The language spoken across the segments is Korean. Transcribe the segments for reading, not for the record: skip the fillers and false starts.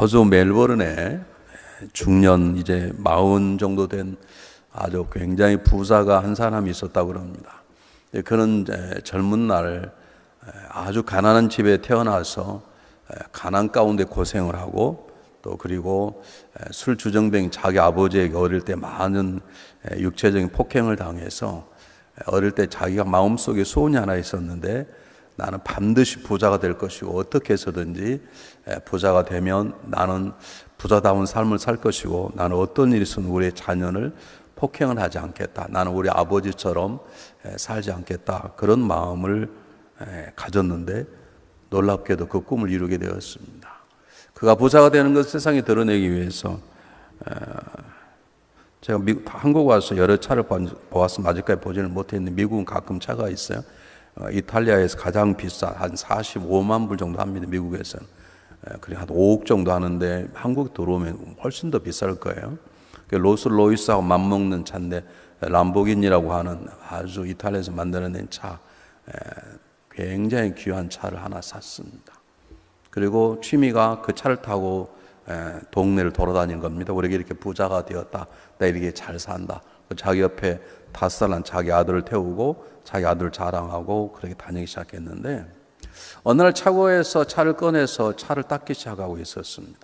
호주 멜버른에 중년 이제 40 정도 된 아주 굉장히 부자가 한 사람이 있었다고 그럽니다. 그는 젊은 날 아주 가난한 집에 태어나서 가난 가운데 고생을 하고 또 그리고 술 주정뱅이 자기 아버지에게 어릴 때 많은 육체적인 폭행을 당해서 어릴 때 자기가 마음속에 소원이 하나 있었는데 나는 반드시 부자가 될 것이고 어떻게 해서든지 부자가 되면 나는 부자다운 삶을 살 것이고 나는 어떤 일이 있어도 우리의 자녀를 폭행을 하지 않겠다. 나는 우리 아버지처럼 살지 않겠다. 그런 마음을 가졌는데 놀랍게도 그 꿈을 이루게 되었습니다. 그가 부자가 되는 것을 세상에 드러내기 위해서 제가 한국 와서 여러 차를 보았으면 아직까지 보지는 못했는데 미국은 가끔 차가 있어요. 이탈리아에서 가장 비싼 한 45만 불 정도 합니다. 미국에서는. 그리고 한 5억 정도 하는데 한국 들어오면 훨씬 더 비쌀 거예요. 로스로이스하고 맞먹는 차인데 람보기니라고 하는 아주 이탈리아에서 만들어낸 차, 굉장히 귀한 차를 하나 샀습니다. 그리고 취미가 그 차를 타고 동네를 돌아다니는 겁니다. 우리가 이렇게 부자가 되었다. 나 이렇게 잘 산다. 자기 옆에 5살난 자기 아들을 태우고 자기 아들을 자랑하고 그렇게 다니기 시작했는데 어느 날 차고에서 차를 꺼내서 차를 닦기 시작하고 있었습니다.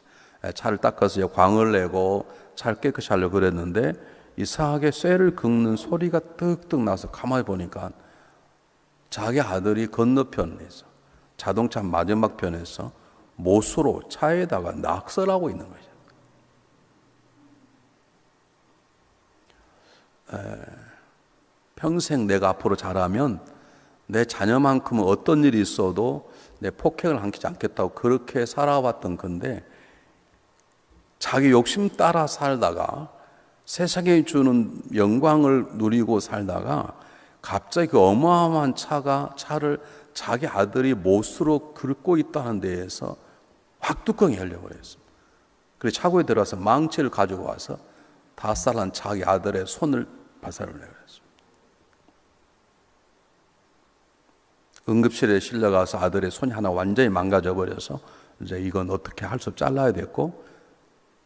차를 닦아서 광을 내고 차를 깨끗이 하려고 그랬는데 이상하게 쇠를 긁는 소리가 뜩뜩 나서 가만히 보니까 자기 아들이 건너편에서 자동차 마지막 편에서 못으로 차에다가 낙서하고 있는 거죠. 평생 내가 앞으로 자라면 내 자녀만큼은 어떤 일이 있어도 내 폭행을 하지 않겠다고 그렇게 살아왔던 건데 자기 욕심 따라 살다가 세상에 주는 영광을 누리고 살다가 갑자기 그 어마어마한 차를 자기 아들이 못으로 긁고 있다는 데에서 확 뚜껑이 열려버렸습니다. 그래서 차고에 들어와서 망치를 가지고 와서 5살난 자기 아들의 손을 발사를 내버렸습니다. 응급실에 실려가서 아들의 손이 하나 완전히 망가져 버려서 이제 이건 어떻게 할 수 없이 잘라야 됐고,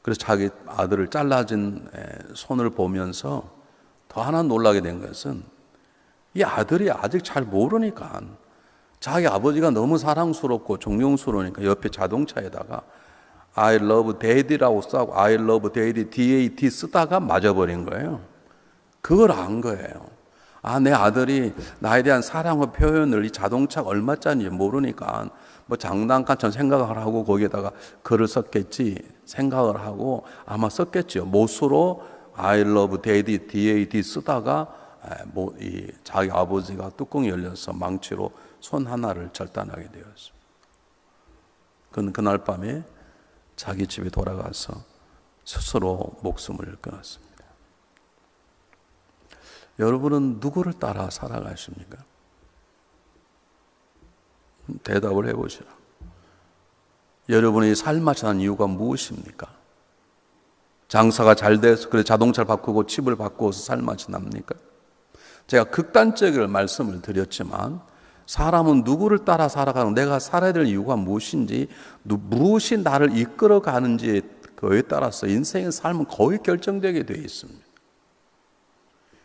그래서 자기 아들을 잘라진 손을 보면서 더 하나 놀라게 된 것은 이 아들이 아직 잘 모르니까 자기 아버지가 너무 사랑스럽고 존경스러우니까 옆에 자동차에다가 I love daddy라고 써고 I love daddy DAD 쓰다가 맞아버린 거예요. 그걸 안 거예요. 내 아들이 나에 대한 사랑의 표현을 이 자동차가 얼마짜리인지 모르니까 뭐 장난감처럼 생각을 하고 거기에다가 글을 썼겠지 생각을 하고 아마 썼겠죠. 못으로 I love daddy DAD 쓰다가 자기 아버지가 뚜껑이 열려서 망치로 손 하나를 절단하게 되었습니다. 그는 그날 밤에 자기 집에 돌아가서 스스로 목숨을 끊었습니다. 여러분은 누구를 따라 살아가십니까? 대답을 해보시라. 여러분의 삶맛이 난 이유가 무엇입니까? 장사가 잘 돼서 그래 자동차를 바꾸고 집을 바꾸어서 삶맛이 납니까? 제가 극단적인 말씀을 드렸지만 사람은 누구를 따라 살아가는 내가 살아야 될 이유가 무엇인지 무엇이 나를 이끌어가는지 그에 따라서 인생의 삶은 거의 결정되게 되어 있습니다.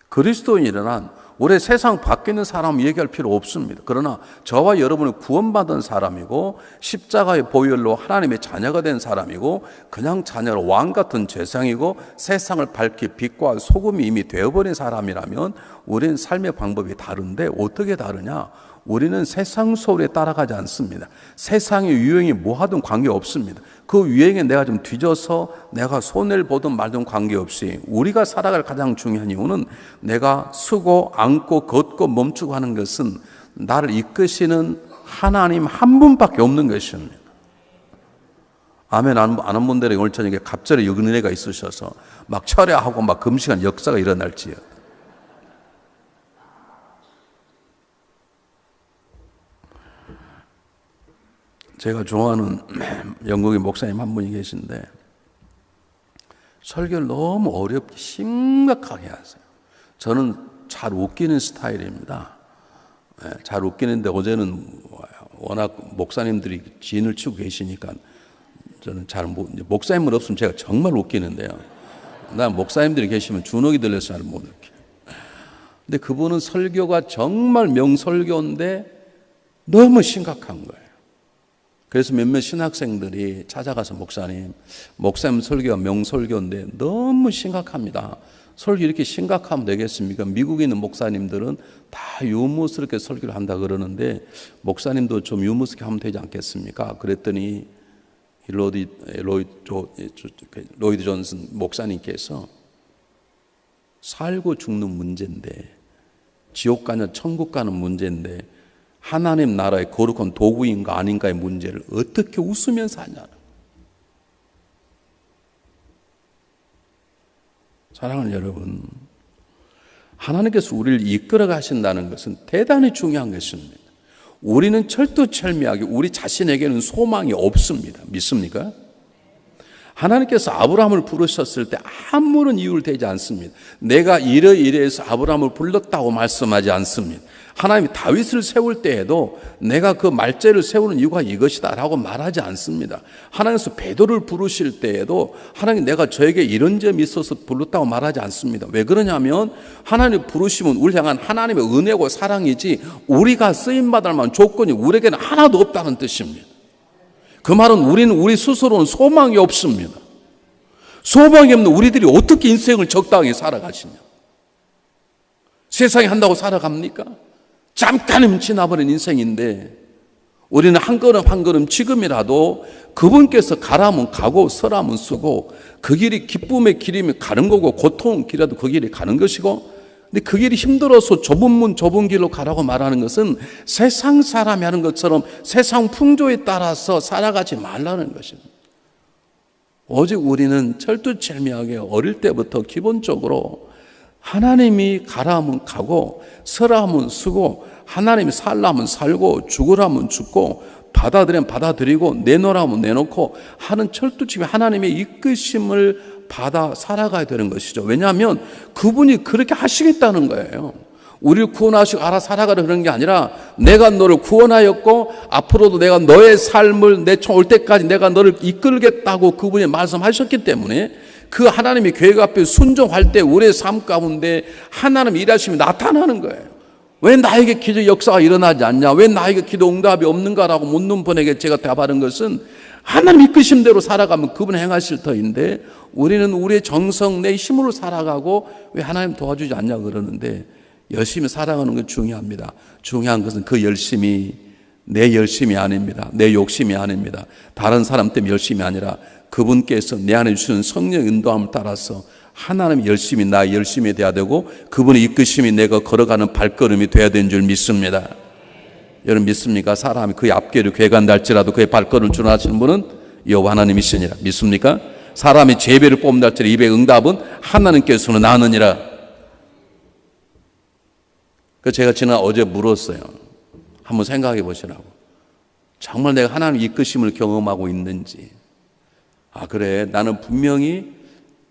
그리스도인이란 올해 세상 밖에 있는 사람 얘기할 필요 없습니다. 그러나 저와 여러분은 구원받은 사람이고 십자가의 보혈로 하나님의 자녀가 된 사람이고 그냥 자녀로 왕 같은 죄상이고 세상을 밝히 빛과 소금이 이미 되어버린 사람이라면 우리는 삶의 방법이 다른데 어떻게 다르냐? 우리는 세상 소리에 따라가지 않습니다. 세상의 유행이 뭐하든 관계없습니다. 그 유행에 내가 좀 뒤져서 내가 손해를 보든 말든 관계없이 우리가 살아갈 가장 중요한 이유는 내가 서고 앉고 걷고 멈추고 하는 것은 나를 이끄시는 하나님 한 분밖에 없는 것입니다. 아멘 안 한 분들에게 오늘 저녁에 갑자기 은혜가 있으셔서 막 철야하고 막 금식한 역사가 일어날지요. 제가 좋아하는 영국의 목사님 한 분이 계신데 설교를 너무 어렵게 심각하게 하세요. 저는 잘 웃기는 스타일입니다. 잘 웃기는데 어제는 워낙 목사님들이 진을 치고 계시니까 저는 목사님은 없으면 제가 정말 웃기는데요. 난 목사님들이 계시면 주눅이 들려서 잘 못 웃겨. 근데 그분은 설교가 정말 명설교인데 너무 심각한 거예요. 그래서 몇몇 신학생들이 찾아가서 목사님 설교가 명설교인데 너무 심각합니다. 설교 이렇게 심각하면 되겠습니까? 미국에 있는 목사님들은 다 유머스럽게 설교를 한다 그러는데 목사님도 좀 유머스럽게 하면 되지 않겠습니까? 그랬더니 로이드 존슨 목사님께서 살고 죽는 문제인데, 지옥 가냐 천국 가는 문제인데 하나님 나라의 거룩한 도구인가 아닌가의 문제를 어떻게 웃으면서 하냐는. 사랑하는 여러분, 하나님께서 우리를 이끌어 가신다는 것은 대단히 중요한 것입니다. 우리는 철두철미하게 우리 자신에게는 소망이 없습니다. 믿습니까? 하나님께서 아브라함을 부르셨을 때 아무런 이유를 대지 않습니다. 내가 이래서 아브라함을 불렀다고 말씀하지 않습니다. 하나님이 다윗을 세울 때에도 내가 그 말제를 세우는 이유가 이것이다 라고 말하지 않습니다. 하나님께서 베드로를 부르실 때에도 하나님 내가 저에게 이런 점이 있어서 불렀다고 말하지 않습니다. 왜 그러냐면 하나님 부르시면 우리 향한 하나님의 은혜고 사랑이지 우리가 쓰임받을 만한 조건이 우리에게는 하나도 없다는 뜻입니다. 그 말은 우리 스스로는 소망이 없습니다. 소망이 없는 우리들이 어떻게 인생을 적당히 살아가시냐. 세상이 한다고 살아갑니까? 잠깐이면 지나버린 인생인데 우리는 한 걸음 한 걸음 지금이라도 그분께서 가라면 가고 서라면 쓰고 그 길이 기쁨의 길이면 가는 거고 고통의 길이라도 그 길이 가는 것이고, 근데 그 길이 힘들어서 좁은 문 좁은 길로 가라고 말하는 것은 세상 사람이 하는 것처럼 세상 풍조에 따라서 살아가지 말라는 것입니다. 오직 우리는 철두철미하게 어릴 때부터 기본적으로 하나님이 가라 하면 가고 서라 하면 쓰고 하나님이 살라 하면 살고 죽으라 하면 죽고 받아들이면 받아들이고 내놓으라 하면 내놓고 하는 철두철미 하나님의 이끄심을 받아 살아가야 되는 것이죠. 왜냐하면 그분이 그렇게 하시겠다는 거예요. 우리를 구원하시고 알아 살아가려 그런 게 아니라 내가 너를 구원하였고 앞으로도 내가 너의 삶을 내 총 올 때까지 내가 너를 이끌겠다고 그분이 말씀하셨기 때문에 그 하나님의 계획 앞에 순종할 때 우리의 삶 가운데 하나님의 일하심이 나타나는 거예요. 왜 나에게 기도 역사가 일어나지 않냐? 왜 나에게 기도 응답이 없는가라고 묻는 분에게 제가 답하는 것은 하나님 이끄심대로 살아가면 그분 행하실 터인데 우리는 우리의 정성 내 힘으로 살아가고 왜 하나님 도와주지 않냐 그러는데, 열심히 살아가는 건 중요합니다. 중요한 것은 그 열심이 내 열심이 아닙니다. 내 욕심이 아닙니다. 다른 사람 때문에 열심이 아니라 그분께서 내 안에 주시는 성령 인도함을 따라서 하나님 열심히 나 열심히 돼야 되고 그분의 이끄심이 내가 걸어가는 발걸음이 돼야 되는 줄 믿습니다. 여러분 믿습니까? 사람이 그의 앞길을 괴간달지라도 그의 발걸음을 준하시는 분은 여호와 하나님이시니라. 믿습니까? 사람이 제비를 뽑는다 할지라도 입의 응답은 하나님께서는 나느니라. 제가 어제 물었어요. 한번 생각해 보시라고. 정말 내가 하나님 이끄심을 경험하고 있는지. 아 그래, 나는 분명히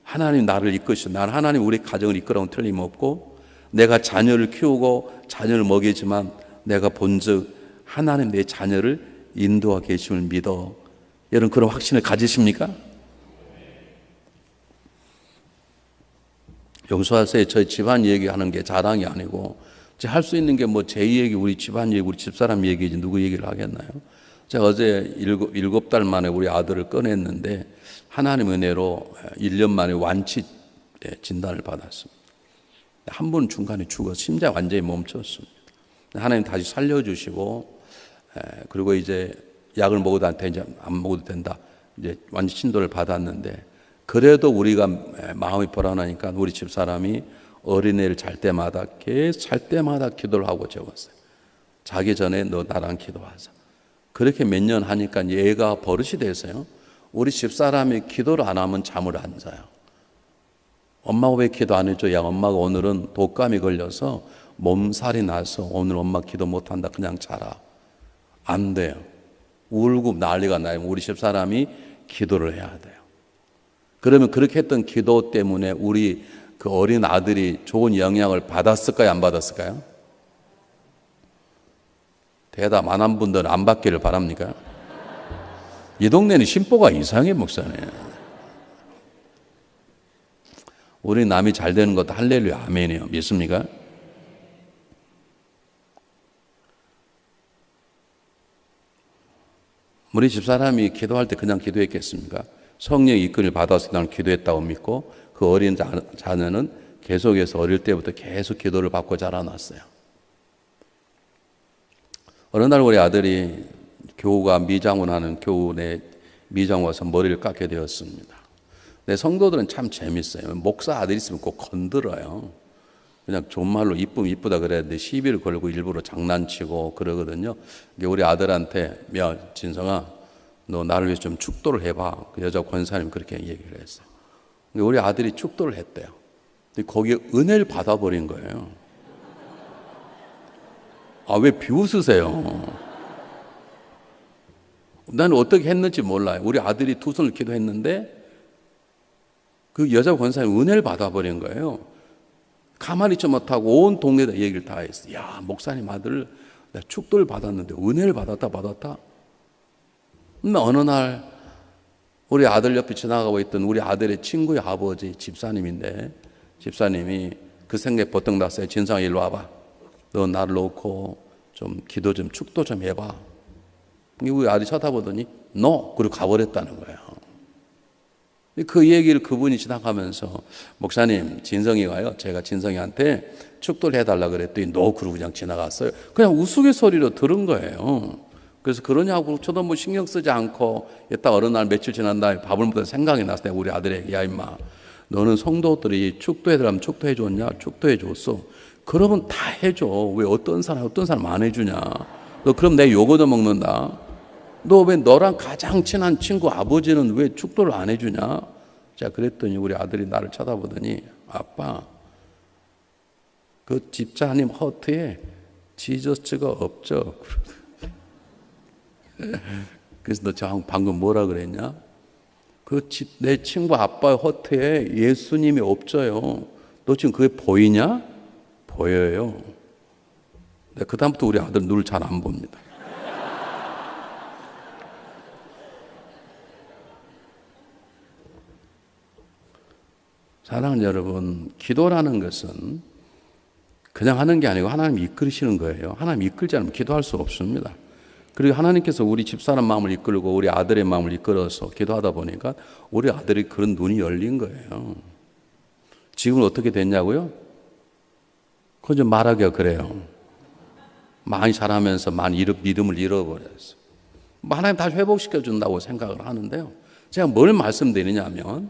하나님 나를 이끄시고 나는 하나님 우리 가정을 이끌어온 틀림없고 내가 자녀를 키우고 자녀를 먹이지만 내가 본즉 하나님 내 자녀를 인도하고 계심을 믿어. 여러분 그런 확신을 가지십니까? 용서하세요. 저희 집안 얘기하는 게 자랑이 아니고 할 수 있는 게 뭐 제 얘기, 우리 집안 얘기, 우리 집사람 얘기지 누구 얘기를 하겠나요? 제가 어제 7달 만에 우리 아들을 꺼냈는데 하나님 은혜로 1년 만에 완치 진단을 받았습니다. 한 번 중간에 죽어서 심장 완전히 멈췄습니다. 하나님 다시 살려주시고 그리고 이제 약을 먹어도 안 먹어도 된다. 이제 완전 진도를 받았는데 그래도 우리가 마음이 불안하니까 우리 집사람이 어린애를 잘 때마다 계속 잘 때마다 기도를 하고 적었어요. 자기 전에 너 나랑 기도하자. 그렇게 몇 년 하니까 얘가 버릇이 돼서요. 우리 집사람이 기도를 안 하면 잠을 안 자요. 엄마가 왜 기도 안 해줘? 야 엄마가 오늘은 독감이 걸려서 몸살이 나서 오늘 엄마 기도 못한다. 그냥 자라. 안 돼요. 울고 난리가 나요. 우리 집사람이 기도를 해야 돼요. 그러면 그렇게 했던 기도 때문에 우리 그 어린 아들이 좋은 영향을 받았을까요? 안 받았을까요? 대답 안 한 분들은 안 받기를 바랍니까? 이 동네는 심보가 이상해, 목사님. 우리 남이 잘 되는 것도 할렐루야, 아멘이에요. 믿습니까? 우리 집사람이 기도할 때 그냥 기도했겠습니까? 성령의 이끌을 받아서 그냥 기도했다고 믿고 그 어린 자녀는 계속해서 어릴 때부터 계속 기도를 받고 자라났어요. 어느 날 우리 아들이 교우가 미장원 하는 교훈에 미장 와서 머리를 깎게 되었습니다. 근데 성도들은 참 재밌어요. 목사 아들 있으면 꼭 건드려요. 그냥 좋은 말로 이쁘면 이쁘다 그래야 되는데 시비를 걸고 일부러 장난치고 그러거든요. 우리 아들한테 야 진성아 너 나를 위해서 좀 축도를 해봐. 그 여자 권사님 그렇게 얘기를 했어요. 우리 아들이 축도를 했대요. 근데 거기에 은혜를 받아버린 거예요. 아, 왜 비웃으세요? 나는 어떻게 했는지 몰라요. 우리 아들이 두 손을 기도했는데 그 여자 권사님 은혜를 받아버린 거예요. 가만히 있지 못하고 온 동네에다 얘기를 다 했어요. 야, 목사님 아들 내가 축도를 받았는데 은혜를 받았다. 근데 어느 날 우리 아들 옆에 지나가고 있던 우리 아들의 친구의 아버지 집사님인데 집사님이 그 생각에 버뜩 났어요. 진상아 일로 와봐. 너 나를 놓고 좀 기도 좀 축도 좀 해봐. 우리 아들이 쳐다보더니 no 그리고 가버렸다는 거예요. 그 얘기를 그분이 지나가면서 목사님 진성이가요 제가 진성이한테 축도를 해달라 그랬더니 no 그러고 그냥 지나갔어요. 그냥 우스갯소리로 들은 거예요. 그래서 그러냐고 저도 뭐 신경 쓰지 않고 이따 어느 날 며칠 지난 다음에 밥을 먹다 생각이 났어요. 우리 아들에게 야 임마 너는 성도들이 축도해달라면 축도해 줬냐? 축도해 줬어. 그러면 다 해줘. 왜 어떤 사람 안 해주냐? 너 그럼 내 욕 얻어먹는다. 너 왜 너랑 가장 친한 친구 아버지는 왜 축도를 안 해주냐? 자 그랬더니 우리 아들이 나를 쳐다보더니 아빠 그 집사님 허트에 지저스가 없죠. 그래서 너 방금 뭐라 그랬냐? 내 친구 아빠 허트에 예수님이 없어요. 너 지금 그게 보이냐? 보여요. 그 다음부터 우리 아들 눈을 잘 안 봅니다. 사랑하는 여러분, 기도라는 것은 그냥 하는 게 아니고 하나님이 이끌으시는 거예요. 하나님 이끌지 않으면 기도할 수 없습니다. 그리고 하나님께서 우리 집사람 마음을 이끌고 우리 아들의 마음을 이끌어서 기도하다 보니까 우리 아들이 그런 눈이 열린 거예요. 지금은 어떻게 됐냐고요? 그건 좀 말하기가 그래요. 많이 자라면서 많이 믿음을 잃어버렸어요. 하나님 다시 회복시켜 준다고 생각을 하는데요. 제가 뭘 말씀드리냐면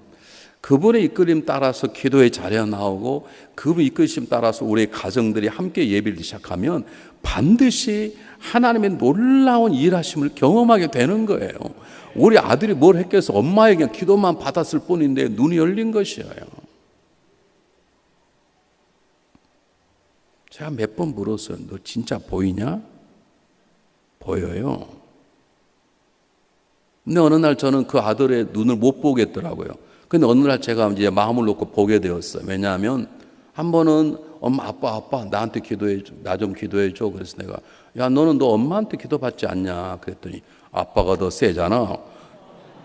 그분의 이끌림 따라서 기도의 자리에 나오고 그분의 이끌림 따라서 우리 가정들이 함께 예배를 시작하면 반드시 하나님의 놀라운 일하심을 경험하게 되는 거예요. 우리 아들이 뭘 했겠어? 엄마에게 그냥 기도만 받았을 뿐인데 눈이 열린 것이에요. 제가 몇 번 물었어요. 너 진짜 보이냐? 보여요. 근데 어느 날 저는 그 아들의 눈을 못 보겠더라고요. 근데 어느 날 제가 이제 마음을 놓고 보게 되었어요. 왜냐하면 한 번은 엄마, 아빠 나한테 기도해 줘. 나 좀 기도해 줘. 그래서 내가 야 너는 너 엄마한테 기도받지 않냐? 그랬더니 아빠가 더 세잖아.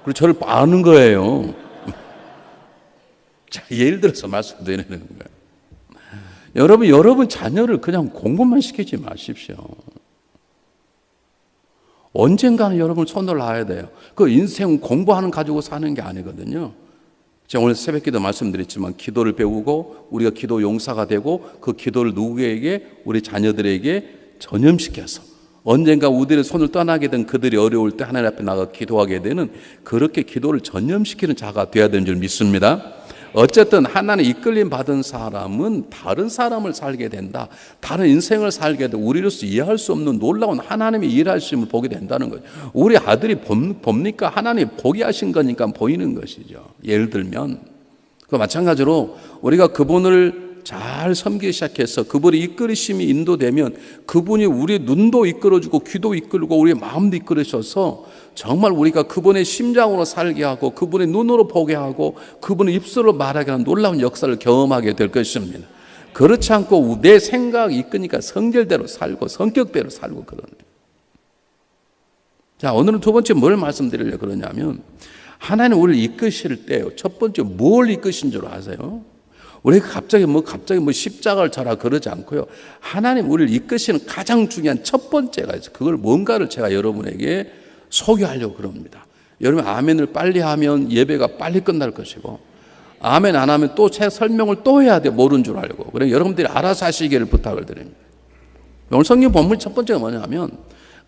그리고 저를 아는 거예요. 자, 예를 들어서 말씀드리는 거예요. 여러분 자녀를 그냥 공부만 시키지 마십시오. 언젠가는 여러분 손을 놔야 돼요. 그 인생 공부하는 가지고 사는 게 아니거든요. 제가 오늘 새벽기도 말씀드렸지만 기도를 배우고 우리가 기도 용사가 되고 그 기도를 누구에게 우리 자녀들에게 전염시켜서 언젠가 우리의 손을 떠나게 된 그들이 어려울 때 하나님 앞에 나가 기도하게 되는 그렇게 기도를 전염시키는 자가 되어야 되는 줄 믿습니다. 어쨌든 하나님 이끌림 받은 사람은 다른 사람을 살게 된다. 다른 인생을 살게 되고 우리로서 이해할 수 없는 놀라운 하나님의 일하심을 보게 된다는 거죠. 우리 아들이 봅니까? 하나님이 보게 하신 거니까 보이는 것이죠. 예를 들면 그 마찬가지로 우리가 그분을 잘 섬기기 시작해서 그분의 이끌으심이 인도되면 그분이 우리의 눈도 이끌어주고 귀도 이끌고 우리의 마음도 이끌으셔서 정말 우리가 그분의 심장으로 살게 하고 그분의 눈으로 보게 하고 그분의 입술로 말하게 하는 놀라운 역사를 경험하게 될 것입니다. 그렇지 않고 내 생각이 이끄니까 성질대로 살고 성격대로 살고 그러는 거예요. 자, 오늘은 두 번째 뭘 말씀드리려고 그러냐면, 하나님 우리를 이끄실 때 첫 번째 뭘 이끄신 줄 아세요? 우리가 갑자기 십자가를 져라 그러지 않고요. 하나님 우리를 이끄시는 가장 중요한 첫 번째가 있어요. 그걸 뭔가를 제가 여러분에게 소개하려고 그럽니다. 여러분 아멘을 빨리 하면 예배가 빨리 끝날 것이고, 아멘 안 하면 또 제 설명을 또 해야 돼. 모르는 줄 알고. 그래 여러분들이 알아서 하시기를 부탁을 드립니다. 오늘 성경 본문 첫 번째가 뭐냐면,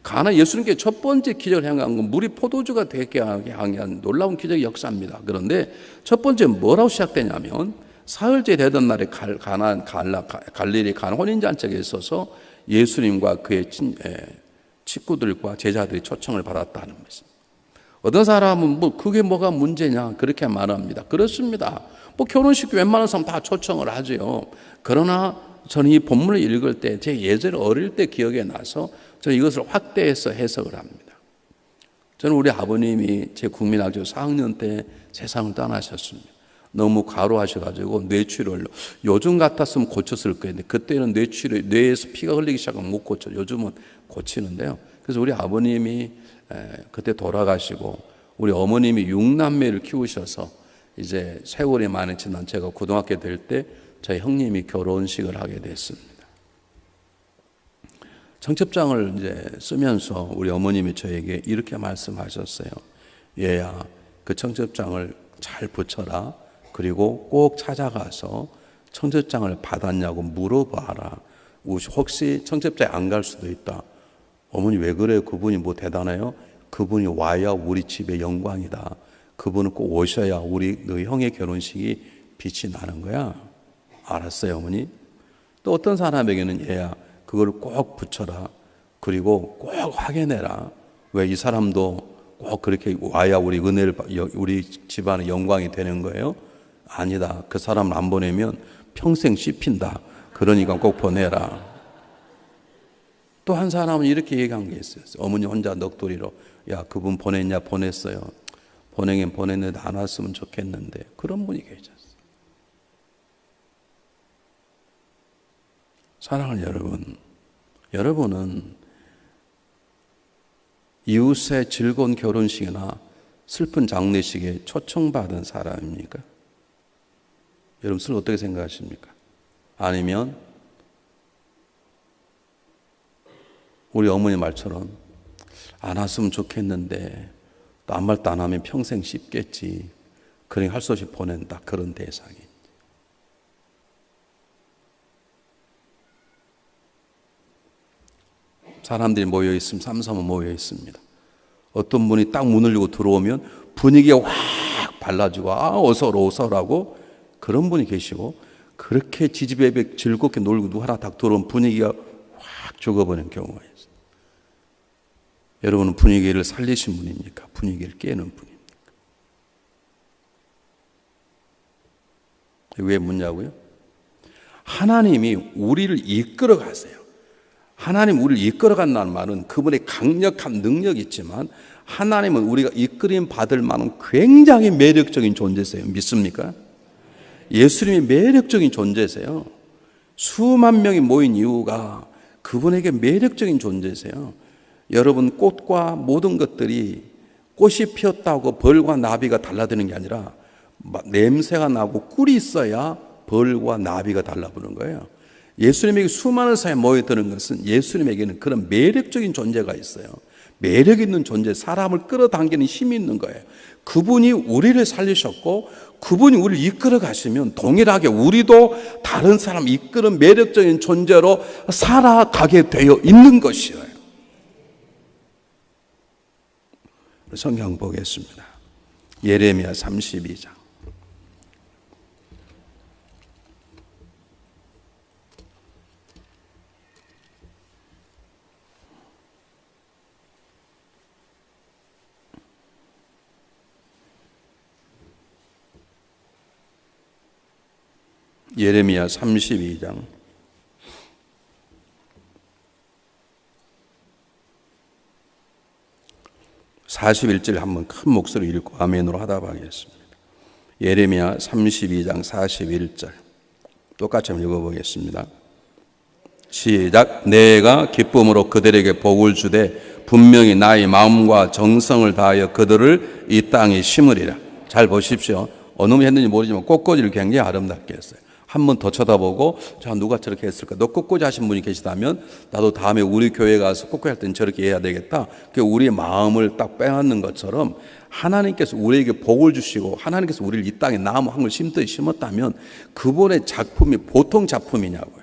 가나 예수님께 첫 번째 기적을 행한 건 물이 포도주가 되게 향한 놀라운 기적의 역사입니다. 그런데 첫 번째 뭐라고 시작되냐면, 사흘째 되던 날에 갈릴리 가나 혼인잔치에 있어서 예수님과 그의 친구들과 제자들이 초청을 받았다는 것입니다. 어떤 사람은 그게 뭐가 문제냐 그렇게 말합니다. 그렇습니다. 결혼식 웬만한 사람 다 초청을 하죠. 그러나 저는 이 본문을 읽을 때 제 예전에 어릴 때 기억에 나서 저는 이것을 확대해서 해석을 합니다. 저는 우리 아버님이 제 국민학교 4학년 때 세상을 떠나셨습니다. 너무 과로하셔가지고 뇌출혈로, 요즘 같았으면 고쳤을 거예요. 그때는 뇌에서 피가 흘리기 시작하면 못 고쳐. 요즘은 고치는데요. 그래서 우리 아버님이 그때 돌아가시고, 우리 어머님이 6남매를 키우셔서 이제 세월이 많이 지난 제가 고등학교 될 때 저희 형님이 결혼식을 하게 됐습니다. 청첩장을 이제 쓰면서 우리 어머님이 저에게 이렇게 말씀하셨어요. 얘야, 그 청첩장을 잘 붙여라. 그리고 꼭 찾아가서 청첩장을 받았냐고 물어봐라. 혹시 청첩장에 안 갈 수도 있다. 어머니 왜 그래요? 그분이 뭐 대단해요? 그분이 와야 우리 집의 영광이다. 그분은 꼭 오셔야 너희 형의 결혼식이 빛이 나는 거야. 알았어요, 어머니? 또 어떤 사람에게는 얘야, 그걸 꼭 붙여라. 그리고 꼭 확인해라. 왜 이 사람도 꼭 그렇게 와야 우리 집안의 영광이 되는 거예요? 아니다. 그 사람을 안 보내면 평생 씹힌다. 그러니까 꼭 보내라. 또 한 사람은 이렇게 얘기한 게 있어요. 어머니 혼자 넋두리로, 야, 그분 보냈냐? 보냈어요. 보내긴 보냈는데 안 왔으면 좋겠는데. 그런 분이 계셨어요. 사랑하는 여러분, 여러분은 이웃의 즐거운 결혼식이나 슬픈 장례식에 초청받은 사람입니까? 여러분 스스로 어떻게 생각하십니까? 아니면 우리 어머니 말처럼 안 왔으면 좋겠는데 또 아무 말도 안 하면 평생 씹겠지. 그러니 할 수 없이 보낸다. 그런 대상이. 사람들이 모여 있으면 삼삼오오 모여 있습니다. 어떤 분이 딱 문을 열고 들어오면 분위기가 확 발라지고 어서 오라고 그런 분이 계시고, 그렇게 지지배배 즐겁게 놀고 누구 하나 딱 들어오면 분위기가 확 죽어버리는 경우가 있어요. 여러분은 분위기를 살리신 분입니까? 분위기를 깨는 분입니까? 왜 묻냐고요? 하나님이 우리를 이끌어 가세요. 하나님 우리를 이끌어 간다는 말은 그분의 강력한 능력이 있지만, 하나님은 우리가 이끌림 받을 만한 굉장히 매력적인 존재세요. 믿습니까? 예수님이 매력적인 존재세요. 수만 명이 모인 이유가 그분에게 매력적인 존재세요. 여러분, 꽃과 모든 것들이 꽃이 피었다고 벌과 나비가 달라드는 게 아니라 냄새가 나고 꿀이 있어야 벌과 나비가 달라붙는 거예요. 예수님에게 수많은 사람이 모여드는 것은 예수님에게는 그런 매력적인 존재가 있어요. 매력 있는 존재, 사람을 끌어당기는 힘이 있는 거예요. 그분이 우리를 살리셨고 그분이 우리를 이끌어 가시면 동일하게 우리도 다른 사람 이끄는 매력적인 존재로 살아가게 되어 있는 것이에요. 성경 보겠습니다. 예레미야 32장. 예레미야 32장 41절 한번 큰 목소리로 읽고 아멘으로 하다 하겠습니다. 예레미야 32장 41절 똑같이 한번 읽어보겠습니다. 시작. 내가 기쁨으로 그들에게 복을 주되 분명히 나의 마음과 정성을 다하여 그들을 이 땅에 심으리라. 잘 보십시오. 어느 분이 했는지 모르지만 꽃꽂이를 굉장히 아름답게 했어요. 한 번 더 쳐다보고 자 누가 저렇게 했을까? 너 꽃꽂이 하신 분이 계시다면 나도 다음에 우리 교회 가서 꽃꽂이 할 때는 저렇게 해야 되겠다. 그 우리의 마음을 딱 빼앗는 것처럼 하나님께서 우리에게 복을 주시고 하나님께서 우리를 이 땅에 나무 한 그루 심듯이 심었다면 그분의 작품이 보통 작품이냐고요.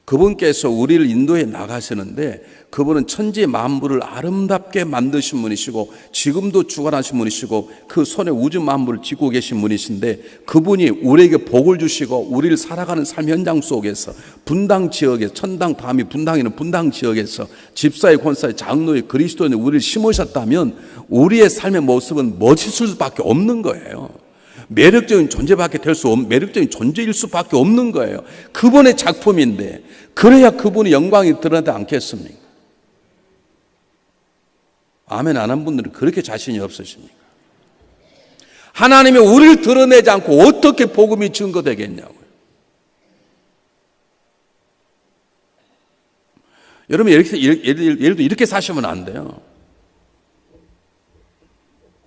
그분께서 우리를 인도해 나가시는데 그분은 천지 만물을 아름답게 만드신 분이시고 지금도 주관하신 분이시고 그 손에 우주 만물을 쥐고 계신 분이신데 그분이 우리에게 복을 주시고 우리를 살아가는 삶 현장 속에서 분당 지역에 천당 밤이 분당에는 분당 지역에서 집사의 권사의 장로의 그리스도인의 우리를 심으셨다면 우리의 삶의 모습은 멋있을 수밖에 없는 거예요. 매력적인 존재밖에 될 수 없는 매력적인 존재일 수밖에 없는 거예요. 그분의 작품인데 그래야 그분의 영광이 드러나지 않겠습니까? 아멘 안 한 분들은 그렇게 자신이 없으십니까? 하나님이 우리를 드러내지 않고 어떻게 복음이 증거되겠냐고요. 여러분 예를 들어 이렇게 사시면 안 돼요.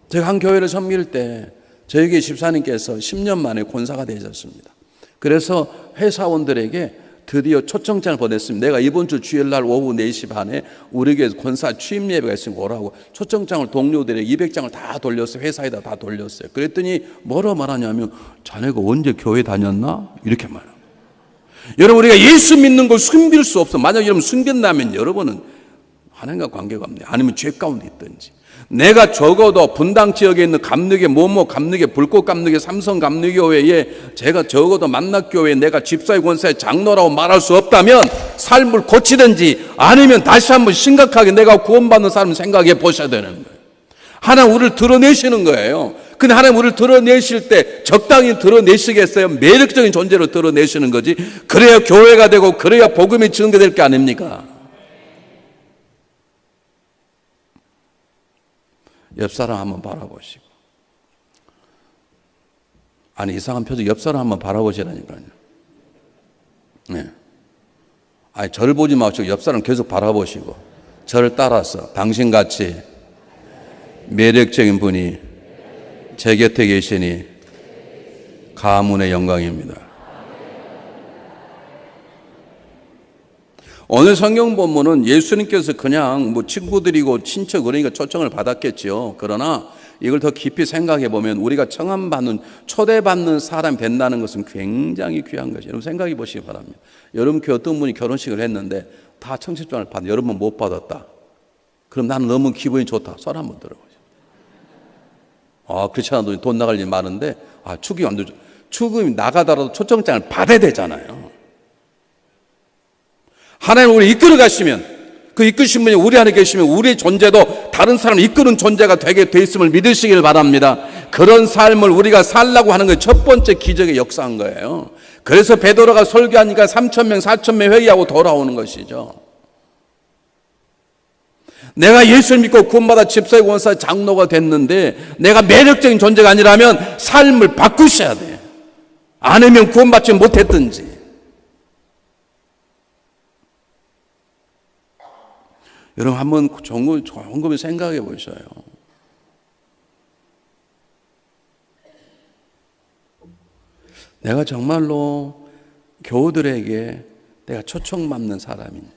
제가 한 교회를 섬길 때 저에게 집사님께서 10년 만에 권사가 되셨습니다. 그래서 회사원들에게 드디어 초청장을 보냈습니다. 내가 이번 주 주일날 오후 4시 반에 우리 교회 권사 취임 예배가 있으니까 오라고 초청장을 동료들에게 200장을 다 돌렸어요. 회사에다 다 돌렸어요. 그랬더니 뭐라 말하냐면 자네가 언제 교회 다녔나? 이렇게 말합니다. 여러분 우리가 예수 믿는 걸 숨길 수 없어. 만약 여러분 숨긴다면 여러분은 하나님과 관계가 없네. 아니면 죄 가운데 있든지. 내가 적어도 분당 지역에 있는 감리교, 모모 감리교, 불꽃 감리교, 삼성 감리교회에 제가 적어도 만락교회에 내가 집사의 권사의 장로라고 말할 수 없다면 삶을 고치든지 아니면 다시 한번 심각하게 내가 구원받는 사람을 생각해 보셔야 되는 거예요. 하나님 우리를 드러내시는 거예요. 근데 하나님 우리를 드러내실 때 적당히 드러내시겠어요? 매력적인 존재로 드러내시는 거지. 그래야 교회가 되고 그래야 복음이 증거될 게 아닙니까? 옆 사람 한번 바라보시고. 아니 이상한 표정 옆 사람 한번 바라보시라니까요. 네. 아니 저를 보지 마시고 옆 사람 계속 바라보시고 저를 따라서 당신같이 매력적인 분이 제 곁에 계시니 가문의 영광입니다. 오늘 성경 본문은 예수님께서 그냥 뭐 친구들이고 친척 그러니까 초청을 받았겠지요. 그러나 이걸 더 깊이 생각해 보면 우리가 청함받는 초대받는 사람이 된다는 것은 굉장히 귀한 것이에요. 여러분 생각해 보시기 바랍니다. 여러분 교회 어떤 분이 결혼식을 했는데 다 청첩장을 받았는데 여러분 못 받았다. 그럼 나는 너무 기분이 좋다. 손 한번 들어보세요. 그렇지 않아도 돈 나갈 일 많은데 축의금 안 되죠. 축의금이 나가더라도 초청장을 받아야 되잖아요. 하나님 우리 이끌어 가시면 그 이끄신 분이 우리 안에 계시면 우리의 존재도 다른 사람을 이끄는 존재가 되게 돼 있음을 믿으시길 바랍니다. 그런 삶을 우리가 살라고 하는 게 첫 번째 기적의 역사인 거예요. 그래서 베드로가 설교하니까 3,000명 4,000명 회개하고 돌아오는 것이죠. 내가 예수를 믿고 구원받아 집사의 권사 장로가 됐는데 내가 매력적인 존재가 아니라면 삶을 바꾸셔야 돼요. 아니면 구원받지 못했든지. 여러분 한번 곰곰이 생각해 보셔요. 내가 정말로 교우들에게 내가 초청받는 사람인지.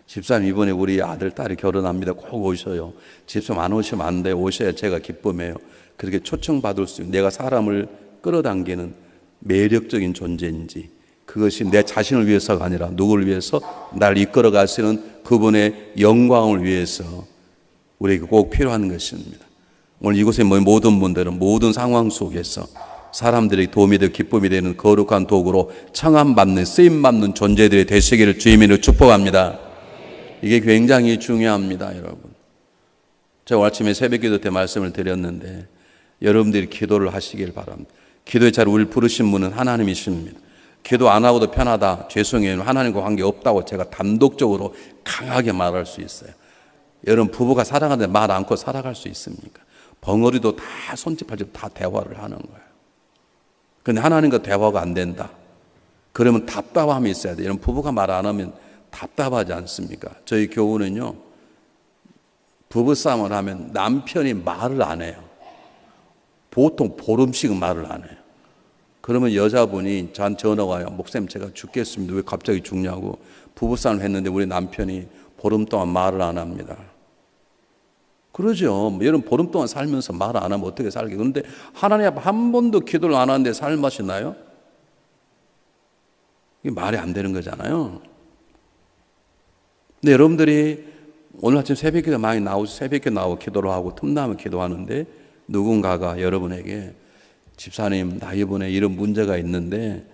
집사님 이번에 우리 아들 딸이 결혼합니다. 꼭 오셔요. 집사님 안 오시면 안 돼요. 오셔야 제가 기쁨해요. 그렇게 초청받을 수 있는 내가 사람을 끌어당기는 매력적인 존재인지 그것이 내 자신을 위해서가 아니라 누구를 위해서 나를 이끌어 가시는 그분의 영광을 위해서 우리에게 꼭 필요한 것입니다. 오늘 이곳에 모든 분들은 모든 상황 속에서 사람들에게 도움이 되고 기쁨이 되는 거룩한 도구로 청함받는 쓰임받는 존재들이 되시기를 주님으로 축복합니다. 이게 굉장히 중요합니다, 여러분. 제가 오늘 아침에 새벽기도 때 말씀을 드렸는데 여러분들이 기도를 하시길 바랍니다. 기도의 자리에 우리를 부르신 분은 하나님이십니다. 기도 안 하고도 편하다, 죄송해요, 하나님과 관계 없다고 제가 단독적으로 강하게 말할 수 있어요. 여러분 부부가 사랑하는데 말 않고 살아갈 수 있습니까? 벙어리도 다 손짓발짓 다 대화를 하는 거예요. 그런데 하나님과 대화가 안 된다. 그러면 답답함이 있어야 돼요. 여러분 부부가 말 안 하면 답답하지 않습니까? 저희 교우는요 부부싸움을 하면 남편이 말을 안 해요. 보통 보름씩은 말을 안 해요. 그러면 여자분이 저한테 전화가 와요. 목사님, 제가 죽겠습니다. 왜 갑자기 죽냐고. 부부싸움을 했는데 우리 남편이 보름 동안 말을 안 합니다. 그러죠. 여러분, 보름 동안 살면서 말 안 하면 어떻게 살게. 그런데 하나님 앞에 한 번도 기도를 안 하는데 살 맛이 나요? 이게 말이 안 되는 거잖아요. 근데 여러분들이 오늘 아침 새벽기도 많이 나오고 새벽에 나오고 기도를 하고 틈나면 기도하는데 누군가가 여러분에게 집사님, 나 이번에 이런 문제가 있는데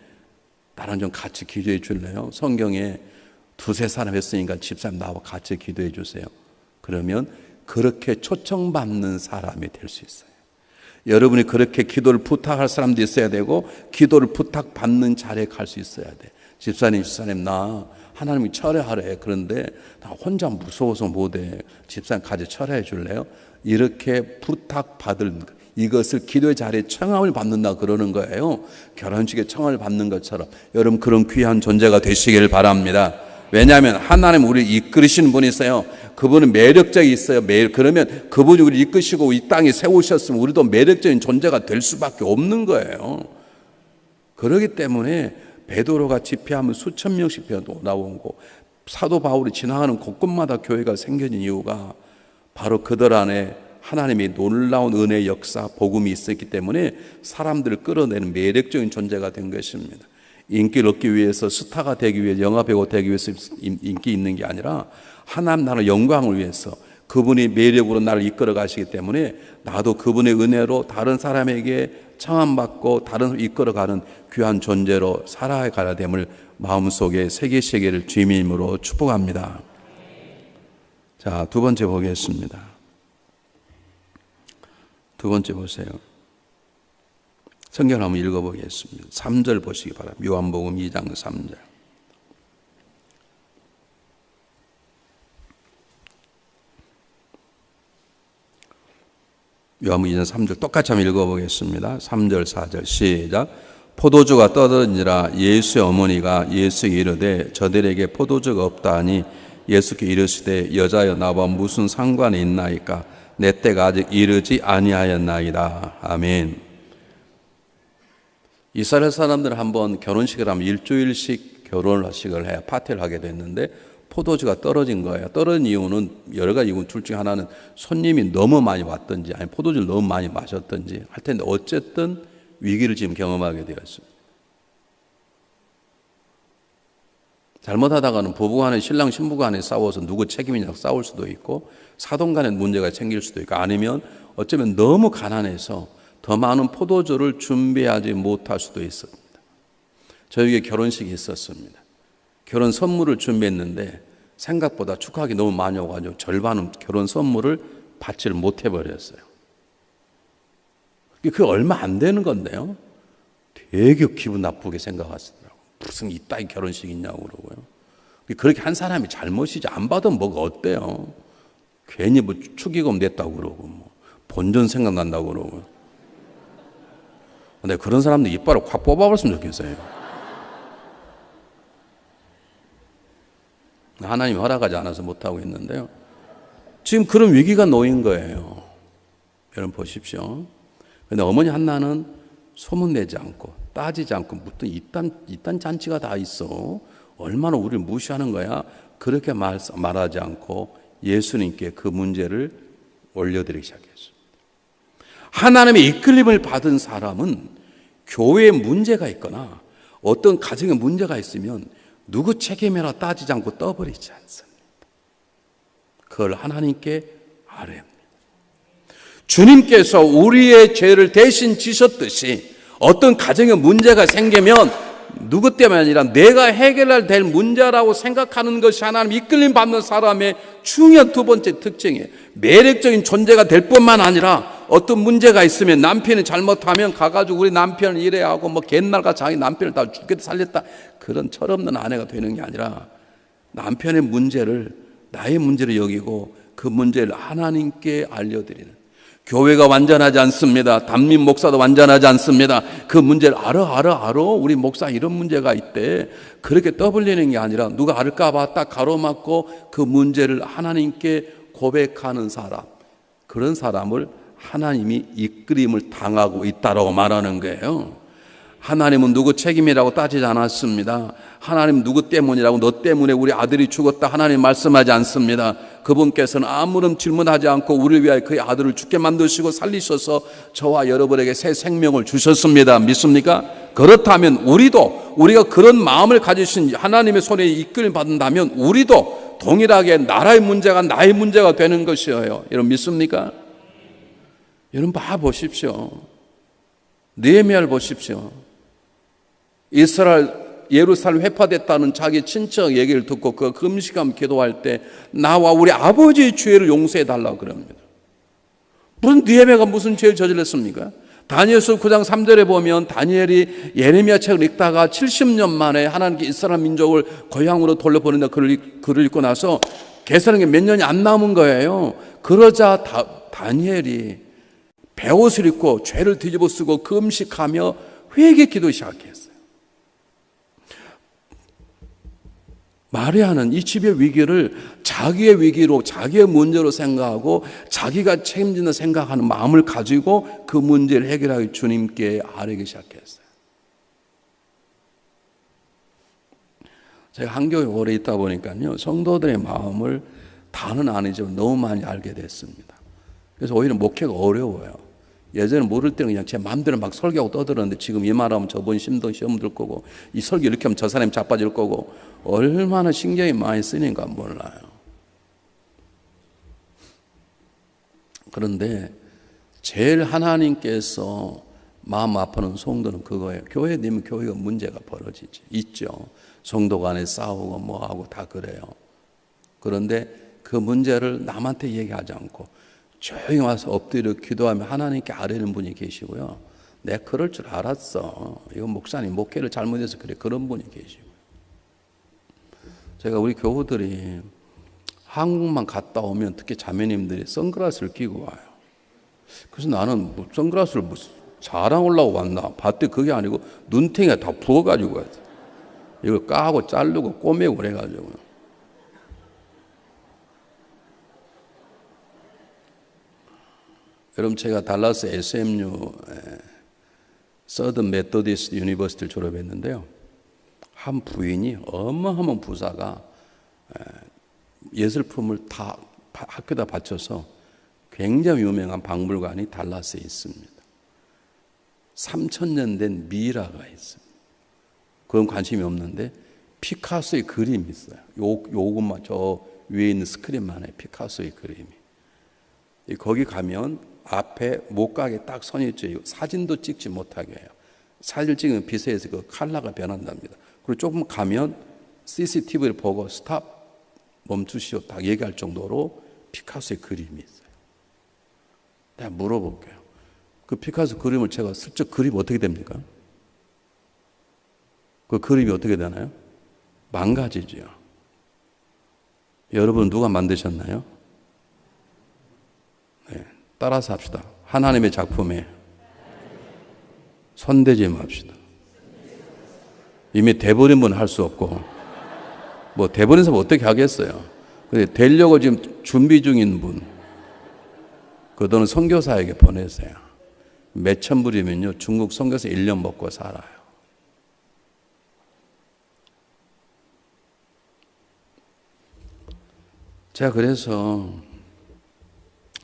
나랑 좀 같이 기도해 줄래요? 성경에 두세 사람 했으니까 집사님 나와 같이 기도해 주세요. 그러면 그렇게 초청받는 사람이 될 수 있어요. 여러분이 그렇게 기도를 부탁할 사람도 있어야 되고 기도를 부탁받는 자리에 갈 수 있어야 돼. 집사님, 나 하나님이 철회하래. 그런데 나 혼자 무서워서 못해. 집사님 같이 철회해 줄래요? 이렇게 부탁받을 이것을 기도의 자리에 청함을 받는다 그러는 거예요. 결혼식에 청함을 받는 것처럼 여러분 그런 귀한 존재가 되시길 바랍니다. 왜냐하면 하나님 우리를 이끌으시는 분이 있어요. 그분은 매력적이 있어요. 그러면 그분이 우리를 이끄시고 이 땅에 세우셨으면 우리도 매력적인 존재가 될 수밖에 없는 거예요. 그렇기 때문에 베드로가 집회하면 수천 명씩 나오고 사도 바울이 지나가는 곳곳마다 교회가 생겨진 이유가 바로 그들 안에 하나님의 놀라운 은혜의 역사, 복음이 있었기 때문에 사람들을 끌어내는 매력적인 존재가 된 것입니다. 인기를 얻기 위해서 스타가 되기 위해 영화배우 되기 위해서 인기 있는 게 아니라 하나님 나라의 영광을 위해서 그분이 매력으로 나를 이끌어 가시기 때문에 나도 그분의 은혜로 다른 사람에게 청함받고 다른 사람을 이끌어가는 귀한 존재로 살아가야 됨을 마음속에 새기시기를 주님의 이름으로 축복합니다. 자, 두 번째 보겠습니다. 두 번째 보세요. 성경을 한번 읽어보겠습니다. 3절 보시기 바랍니다. 요한복음 2장 3절. 요한복음 2장 3절 똑같이 한번 읽어보겠습니다. 3절 4절 시작. 포도주가 떠들은지라 예수의 어머니가 예수에게 이르되 저들에게 포도주가 없다 하니 예수께 이르시되 여자여 나와 무슨 상관이 있나이까 내 때가 아직 이르지 아니하였나이다. 아멘. 이스라엘 사람들은 한번 결혼식을 하면 일주일씩 결혼식을 해야 파티를 하게 됐는데 포도주가 떨어진 거예요. 떨어진 이유는 여러 가지 이유 둘 중에 하나는 손님이 너무 많이 왔든지 아니 포도주를 너무 많이 마셨든지 할 텐데 어쨌든 위기를 지금 경험하게 되었습니다. 잘못하다가는 부부간에 신랑 신부간에 싸워서 누구 책임이냐고 싸울 수도 있고 사돈 간에 문제가 생길 수도 있고 아니면 어쩌면 너무 가난해서 더 많은 포도주를 준비하지 못할 수도 있습니다. 저에게 결혼식이 있었습니다. 결혼 선물을 준비했는데 생각보다 축하하기 너무 많이 오가지고 절반은 결혼 선물을 받지를 못해버렸어요. 그게 얼마 안 되는 건데요. 되게 기분 나쁘게 생각하시더라고요. 무슨 이따위 결혼식 있냐고 그러고요. 그렇게 한 사람이 잘못이지 안 받으면 뭐가 어때요. 괜히 뭐 축의금 냈다고 그러고 뭐 본전 생각난다고 그러고. 근데 그런 사람들 이빨을 확 뽑아버렸으면 좋겠어요. 하나님이 허락하지 않아서 못하고 있는데요. 지금 그런 위기가 놓인 거예요. 여러분 보십시오. 근데 어머니 한나는 소문내지 않고 따지지 않고 무슨 이딴 잔치가 다 있어. 얼마나 우리를 무시하는 거야. 그렇게 말하지 않고 예수님께 그 문제를 올려드리기 시작했습니다. 하나님의 이끌림을 받은 사람은 교회에 문제가 있거나 어떤 가정에 문제가 있으면 누구 책임이라 따지지 않고 떠버리지 않습니다. 그걸 하나님께 아뢰야 합니다. 주님께서 우리의 죄를 대신 지셨듯이 어떤 가정에 문제가 생기면 누구 때문이 아니라 내가 해결해야 될 문제라고 생각하는 것이 하나님 이끌림 받는 사람의 중요한 두 번째 특징이에요. 매력적인 존재가 될 뿐만 아니라 어떤 문제가 있으면 남편이 잘못하면 가가지고 우리 남편을 이래야 하고 뭐 옛날과 자기 남편을 다 죽겠다 살렸다 그런 철없는 아내가 되는 게 아니라 남편의 문제를 나의 문제로 여기고 그 문제를 하나님께 알려드리는 교회가 완전하지 않습니다. 담임 목사도 완전하지 않습니다. 그 문제를 알아. 우리 목사 이런 문제가 있대. 그렇게 떠벌리는 게 아니라 누가 알까 봐 딱 가로막고 그 문제를 하나님께 고백하는 사람, 그런 사람을 하나님이 이끌림을 당하고 있다라고 말하는 거예요. 하나님은 누구 책임이라고 따지지 않았습니다. 하나님 누구 때문이라고, 너 때문에 우리 아들이 죽었다 하나님 말씀하지 않습니다. 그분께서는 아무런 질문하지 않고 우리를 위하여 그의 아들을 죽게 만드시고 살리셔서 저와 여러분에게 새 생명을 주셨습니다. 믿습니까? 그렇다면 우리가 그런 마음을 가지신 하나님의 손에 이끌림 받는다면 우리도 동일하게 나라의 문제가 나의 문제가 되는 것이에요. 여러분 믿습니까? 여러분 봐보십시오. 느헤미야를 보십시오. 이스라엘 예루살렘 회파됐다는 자기 친척 얘기를 듣고 그 금식하며 기도할 때 나와 우리 아버지의 죄를 용서해 달라고 그럽니다. 무슨 느헤미야가 무슨 죄를 저질렀습니까? 다니엘서 9장 3절에 보면 다니엘이 예레미야 책을 읽다가 70년 만에 하나님께 이스라엘 민족을 고향으로 돌려보낸다 글을 읽고 나서 계산한 게 몇 년이 안 남은 거예요. 그러자 다니엘이 베옷을 입고 죄를 뒤집어 쓰고 금식하며 회개 기도 시작했어요. 마리아는 이 집의 위기를 자기의 위기로, 자기의 문제로 생각하고 자기가 책임진다 생각하는 마음을 가지고 그 문제를 해결하기 주님께 아뢰기 시작했어요. 제가 한교회 오래 있다 보니까요, 성도들의 마음을 다는 아니지만 너무 많이 알게 됐습니다. 그래서 오히려 목회가 어려워요. 예전에 모를 때는 그냥 제 마음대로 막 설교하고 떠들었는데 지금 이 말하면 저번 시험 들 거고 이 설교 이렇게 하면 저 사람이 자빠질 거고 얼마나 신경이 많이 쓰니까 몰라요. 그런데 제일 하나님께서 마음 아파하는 성도는 그거예요. 교회 되면 교회가 문제가 벌어지지 있죠. 성도 간에 싸우고 뭐하고 다 그래요. 그런데 그 문제를 남한테 얘기하지 않고 조용히 와서 엎드려 기도하며 하나님께 아뢰는 분이 계시고요. 내가 그럴 줄 알았어. 이건 목사님 목회를 잘못해서 그래. 그런 분이 계시고요. 제가 우리 교우들이 한국만 갔다 오면 특히 자매님들이 선글라스를 끼고 와요. 그래서 나는 뭐 선글라스를 뭐 자랑하려고 왔나 봤더니 그게 아니고 눈탱이가 다 부어가지고 왔어. 이걸 까고 자르고 꼬매고 그래가지고. 여러분 제가 달라스 SMU 서든 메토디스트 유니버시티를 졸업했는데요. 한 부인이 어마어마한 부자가 예술품을 다 학교에다 바쳐서 굉장히 유명한 박물관이 달라스에 있습니다. 3,000년 된 미라가 있습니다. 그건 관심이 없는데 피카소의 그림이 있어요. 요것만 저 위에 있는 스크린만에 피카소의 그림이. 거기 가면 앞에 못 가게 딱 선이 있죠. 사진도 찍지 못하게 해요. 사진을 찍으면 빛에서 그 컬러가 변한답니다. 그리고 조금 가면 CCTV를 보고 스탑 멈추시오 딱 얘기할 정도로 피카소의 그림이 있어요. 내가 물어볼게요. 그 피카소 그림을 제가 슬쩍 그리면 어떻게 됩니까? 그 그림이 어떻게 되나요? 망가지죠. 여러분 누가 만드셨나요? 네, 따라서 합시다. 하나님의 작품에 손대지 맙시다. 이미 돼버린 분은 할 수 없고 뭐 돼버린 사람 어떻게 하겠어요. 근데 되려고 지금 준비 중인 분 그 돈은 선교사에게 보내세요. 몇천 불이면요 중국 선교사 1년 먹고 살아요. 제가 그래서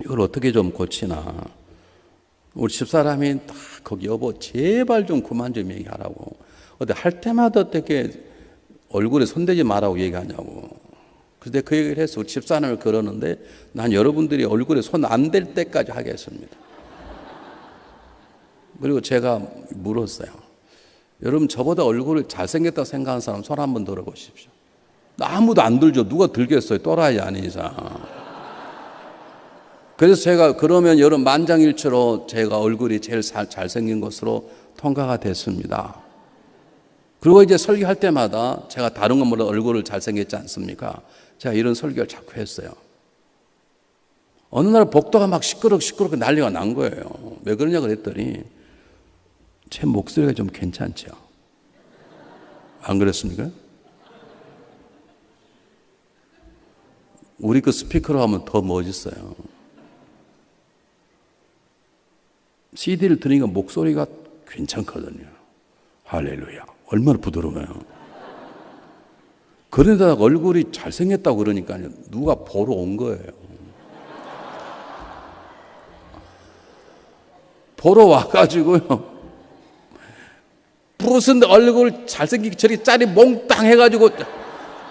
이걸 어떻게 좀 고치나. 우리 집사람이 딱 거기 여보 제발 좀 그만 좀 얘기하라고. 근데 할 때마다 어떻게 얼굴에 손대지 말라고 얘기하냐고. 근데 그 얘기를 해서 우리 집사람을 그러는데 난 여러분들이 얼굴에 손 안 댈 때까지 하겠습니다. 그리고 제가 물었어요. 여러분 저보다 얼굴을 잘생겼다고 생각하는 사람 손 한번 들어보십시오. 아무도 안 들죠. 누가 들겠어요. 또라이 아닌 이상. 그래서 제가 그러면 여러분 만장일치로 제가 얼굴이 제일 잘생긴 것으로 통과가 됐습니다. 그리고 이제 설교할 때마다 제가 다른 건 몰라 얼굴을 잘생겼지 않습니까? 제가 이런 설교를 자꾸 했어요. 어느 날 복도가 막 시끄럽게 난리가 난 거예요. 왜 그러냐 그랬더니 제 목소리가 좀 괜찮죠? 안 그랬습니까? 우리 그 스피커로 하면 더 멋있어요. CD를 들으니까 목소리가 괜찮거든요. 할렐루야. 얼마나 부드러워요. 그러다가 얼굴이 잘생겼다고 그러니까요. 누가 보러 온 거예요. 보러 와가지고요. 무슨 얼굴 잘생기기 저리 짜리 몽땅 해가지고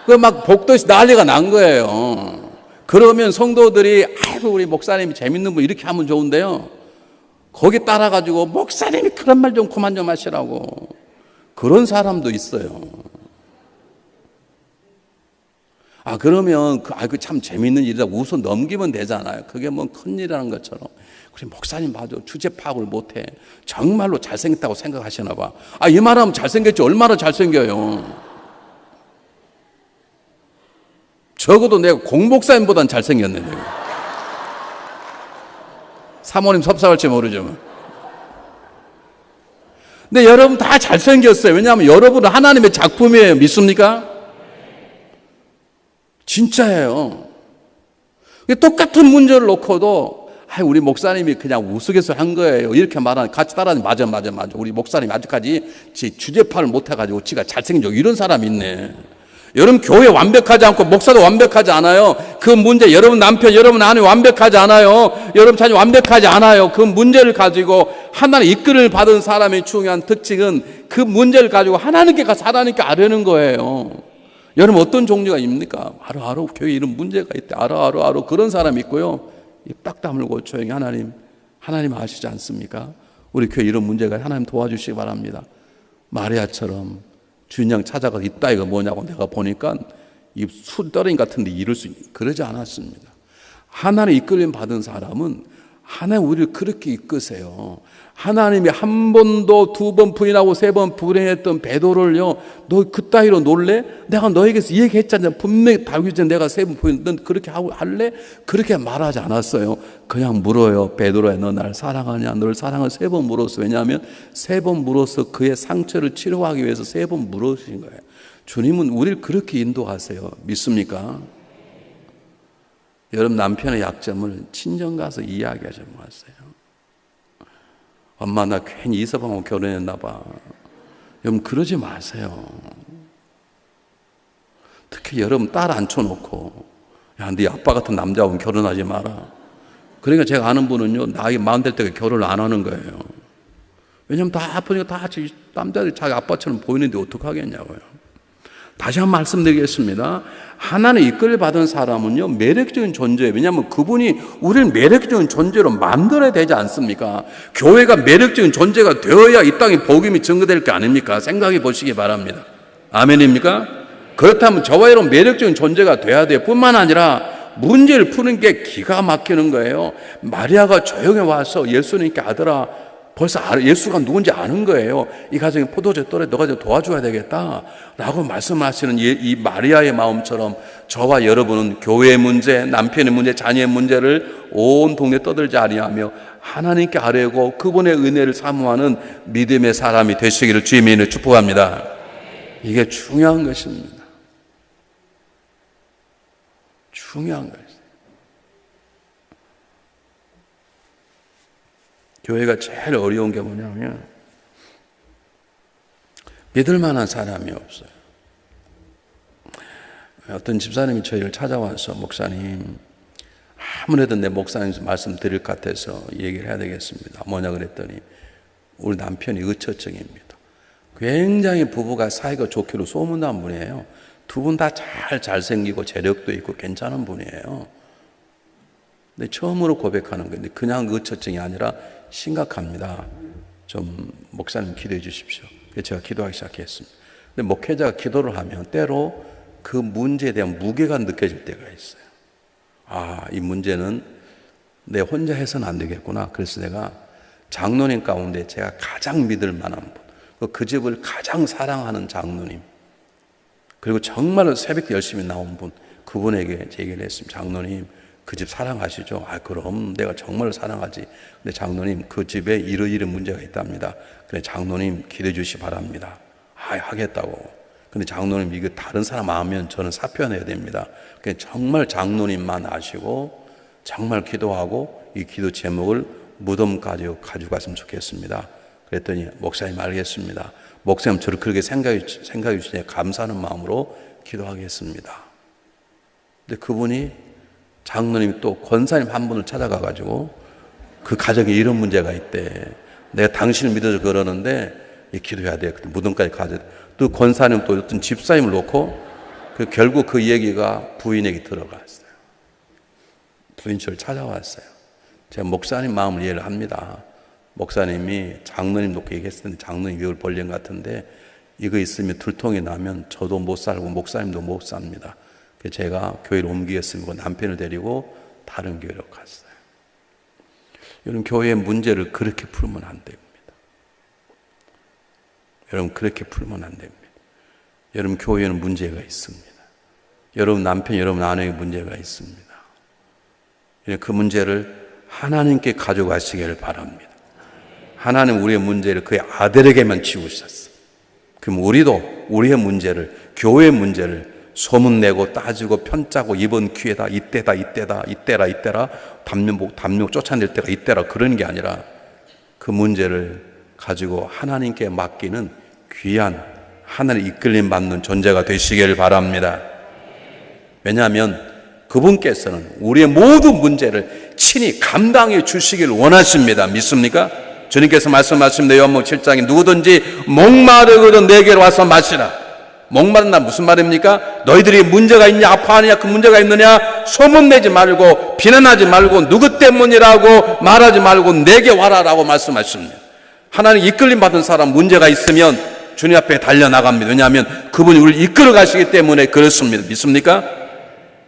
그 막 복도에서 난리가 난 거예요. 그러면 성도들이 아이고 우리 목사님이 재밌는 분 이렇게 하면 좋은데요. 거기 따라가지고 목사님이 그런 말 좀 그만 좀 하시라고. 그런 사람도 있어요. 그러면 그 참 재밌는 일이다 웃어 넘기면 되잖아요. 그게 뭐 큰일이라는 것처럼. 그래, 목사님 맞아. 주제 파악을 못해. 정말로 잘생겼다고 생각하시나 봐. 이 말하면 잘생겼지. 얼마나 잘생겨요. 적어도 내가 공목사님보단 잘생겼네, 내가. 사모님 섭섭할지 모르지만. 근데 여러분 다 잘생겼어요. 왜냐하면 여러분은 하나님의 작품이에요. 믿습니까? 진짜예요. 똑같은 문제를 놓고도 우리 목사님이 그냥 우스갯소 한 거예요. 이렇게 말하는 같이 따라하는 맞아. 우리 목사님이 아직까지 주제파를 못해가지고 지가 잘생긴 적 이런 사람이 있네. 여러분 교회 완벽하지 않고 목사도 완벽하지 않아요. 그 문제 여러분 남편 여러분 아내 완벽하지 않아요. 여러분 자녀 완벽하지 않아요. 그 문제를 가지고 하나님의 이끌을 받은 사람의 중요한 특징은 그 문제를 가지고 하나님께 가서 하나님께 아뢰는 거예요. 여러분 어떤 종류가 있습니까? 알아 교회 이런 문제가 있대. 알아 그런 사람이 있고요. 입 딱 다물고 조용히 하나님 아시지 않습니까? 우리 교회 이런 문제가 하나님 도와주시기 바랍니다. 마리아처럼 주인장 찾아가서 이따위가 뭐냐고 내가 보니까 이 수더러니 같은데 이럴 수 그러지 않았습니다. 하나님 이끌림 받은 사람은 하나님 우리를 그렇게 이끄세요. 하나님이 한 번도 두 번 부인하고 세 번 불행했던 베드로를요, 너 그따위로 놀래? 내가 너에게서 얘기했잖아. 분명히 다윗 전에 내가 세 번 부인, 넌 그렇게 하고 할래? 그렇게 말하지 않았어요. 그냥 물어요. 베드로야, 너 날 사랑하냐? 너를 사랑을 세 번 물었어. 왜냐하면 세 번 물어서 그의 상처를 치료하기 위해서 세 번 물으신 거예요. 주님은 우리를 그렇게 인도하세요. 믿습니까? 여러분 남편의 약점을 친정 가서 이야기하지 마세요. 엄마 나 괜히 이서방하고 결혼했나 봐. 여러분 그러지 마세요. 특히 여러분 딸 앉혀놓고 야, 네 아빠 같은 남자하고 결혼하지 마라. 그러니까 제가 아는 분은요 나이 40 될 때가 결혼을 안 하는 거예요. 왜냐하면 다 아프니까 다 남자들이 자기 아빠처럼 보이는데 어떡하겠냐고요. 다시 한번 말씀드리겠습니다. 하나님 이끌 받은 사람은요 매력적인 존재예요. 왜냐하면 그분이 우리를 매력적인 존재로 만들어야 되지 않습니까? 교회가 매력적인 존재가 되어야 이 땅에 복음이 증거될 게 아닙니까? 생각해 보시기 바랍니다. 아멘입니까? 그렇다면 저와 여러분 매력적인 존재가 돼야 돼요. 뿐만 아니라 문제를 푸는 게 기가 막히는 거예요. 마리아가 조용히 와서 예수님께 아들아 벌써 예수가 누군지 아는 거예요. 이 가정에 포도주 떨어져 너가 좀 도와줘야 되겠다 라고 말씀하시는 이 마리아의 마음처럼 저와 여러분은 교회의 문제, 남편의 문제, 자녀의 문제를 온 동네 떠들지 아니하며 하나님께 아뢰고 그분의 은혜를 사모하는 믿음의 사람이 되시기를 주님의 이름으로 축복합니다. 이게 중요한 것입니다. 중요한 것입니다. 교회가 제일 어려운 게 뭐냐면 믿을 만한 사람이 없어요. 어떤 집사님이 저희를 찾아와서 목사님 아무래도 내 목사님 말씀드릴 것 같아서 얘기를 해야 되겠습니다. 뭐냐 그랬더니 우리 남편이 의처증입니다. 굉장히 부부가 사이가 좋기로 소문난 분이에요. 두 분 다 잘생기고 재력도 있고 괜찮은 분이에요. 근데 처음으로 고백하는 건데 그냥 의처증이 아니라 심각합니다. 좀 목사님 기도해 주십시오. 그래서 제가 기도하기 시작했습니다. 근데 목회자가 기도를 하면 때로 그 문제에 대한 무게가 느껴질 때가 있어요. 이 문제는 내 혼자 해서는 안 되겠구나. 그래서 내가 장로님 가운데 제가 가장 믿을 만한 분, 그 집을 가장 사랑하는 장로님, 그리고 정말로 새벽 열심히 나온 분, 그분에게 얘기를 했습니다. 장로님 그 집 사랑하시죠? 그럼 내가 정말 사랑하지. 근데 장로님 그 집에 이런 문제가 있답니다. 그래 장로님 기도해 주시기 바랍니다. 하겠다고. 근데 장로님 이거 다른 사람 아면 저는 사표내야 됩니다. 정말 장로님만 아시고 정말 기도하고 이 기도 제목을 무덤까지 가져갔으면 좋겠습니다. 그랬더니 목사님 알겠습니다. 목사님 저를 그렇게 생각해 주시니 감사하는 마음으로 기도하겠습니다. 근데 그분이 장로님이 또 권사님 한 분을 찾아가가지고 그 가정에 이런 문제가 있대. 내가 당신을 믿어서 그러는데 기도해야 돼. 무덤까지 가자. 또 권사님 또 어떤 집사님을 놓고 결국 그 얘기가 부인에게 들어갔어요. 부인 저를 찾아왔어요. 제가 목사님 마음을 이해를 합니다. 목사님이 장로님 놓고 얘기했을 텐데 장로님 이걸 벌린 것 같은데 이거 있으면 들통이 나면 저도 못 살고 목사님도 못 삽니다. 그래서 제가 교회를 옮기겠습니다. 남편을 데리고 다른 교회로 갔어요. 여러분 교회의 문제를 그렇게 풀면 안 됩니다. 여러분 그렇게 풀면 안 됩니다. 여러분 교회에는 문제가 있습니다. 여러분 남편, 여러분 아내에 문제가 있습니다. 그 문제를 하나님께 가져가시기를 바랍니다. 하나님 우리의 문제를 그의 아들에게만 지우셨어요. 그럼 우리도 우리의 문제를, 교회의 문제를 소문내고 따지고 편짜고 이번 기회다, 이때라 담력 쫓아낼 때가 이때라 그러는 게 아니라 그 문제를 가지고 하나님께 맡기는 귀한 하나님의 이끌림 받는 존재가 되시길 바랍니다. 왜냐하면 그분께서는 우리의 모든 문제를 친히 감당해 주시길 원하십니다. 믿습니까? 주님께서 말씀하십니다. 요한복음 7장에 누구든지 목마르거든 내게로 와서 마시라. 목마른다 무슨 말입니까? 너희들이 문제가 있냐 아파하느냐 그 문제가 있느냐 소문내지 말고 비난하지 말고 누구 때문이라고 말하지 말고 내게 와라라고 말씀하십니다. 하나님 이끌림 받은 사람 문제가 있으면 주님 앞에 달려나갑니다. 왜냐하면 그분이 우리를 이끌어 가시기 때문에 그렇습니다. 믿습니까?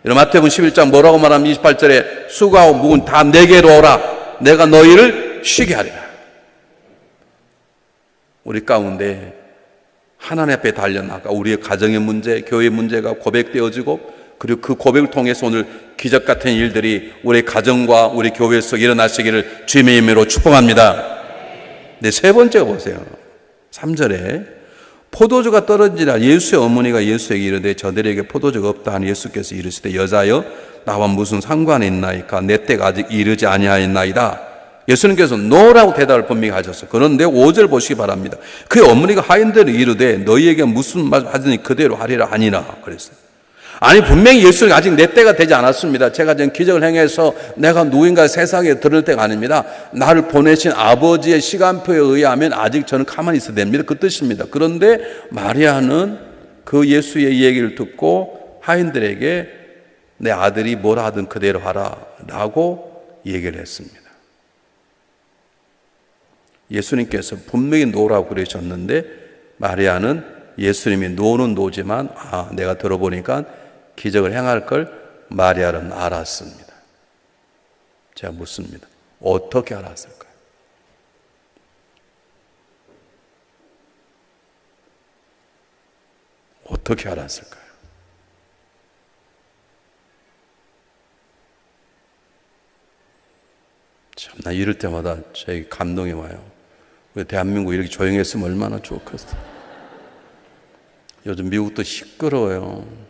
여러분 마태복음 11장 뭐라고 말하면 28절에 수고하고 무거운 다 내게로 오라. 내가 너희를 쉬게 하리라. 우리 가운데 하나님 앞에 달려나가 우리의 가정의 문제, 교회의 문제가 고백되어지고 그리고 그 고백을 통해서 오늘 기적 같은 일들이 우리 가정과 우리 교회 속에 일어나시기를 주님의 이름으로 축복합니다. 네, 세 번째가 보세요. 3절에 포도주가 떨어지라 예수의 어머니가 예수에게 이르되 저들에게 포도주가 없다 하니 예수께서 이르시되 여자여 나와 무슨 상관이 있나이까 내 때가 아직 이르지 아니하였나이다. 예수님께서 노라고 대답을 분명히 하셨어요. 그런데 5절 보시기 바랍니다. 그의 어머니가 하인들을 이르되 너희에게 무슨 말 하더니 그대로 하리라 하니라 그랬어요. 아니 분명히 예수님 아직 내 때가 되지 않았습니다. 제가 지금 기적을 행해서 내가 누군가 세상에 들을 때가 아닙니다. 나를 보내신 아버지의 시간표에 의하면 아직 저는 가만히 있어야 됩니다. 그 뜻입니다. 그런데 마리아는 그 예수의 얘기를 듣고 하인들에게 내 아들이 뭐라 하든 그대로 하라 라고 얘기를 했습니다. 예수님께서 분명히 노라고 그러셨는데 마리아는 예수님이 노는 노지만 내가 들어보니까 기적을 행할 걸 마리아는 알았습니다. 제가 묻습니다. 어떻게 알았을까요? 어떻게 알았을까요? 참나 이럴 때마다 저에게 감동이 와요. 왜 대한민국 이렇게 조용했으면 얼마나 좋겠어. 요즘 미국도 시끄러워요.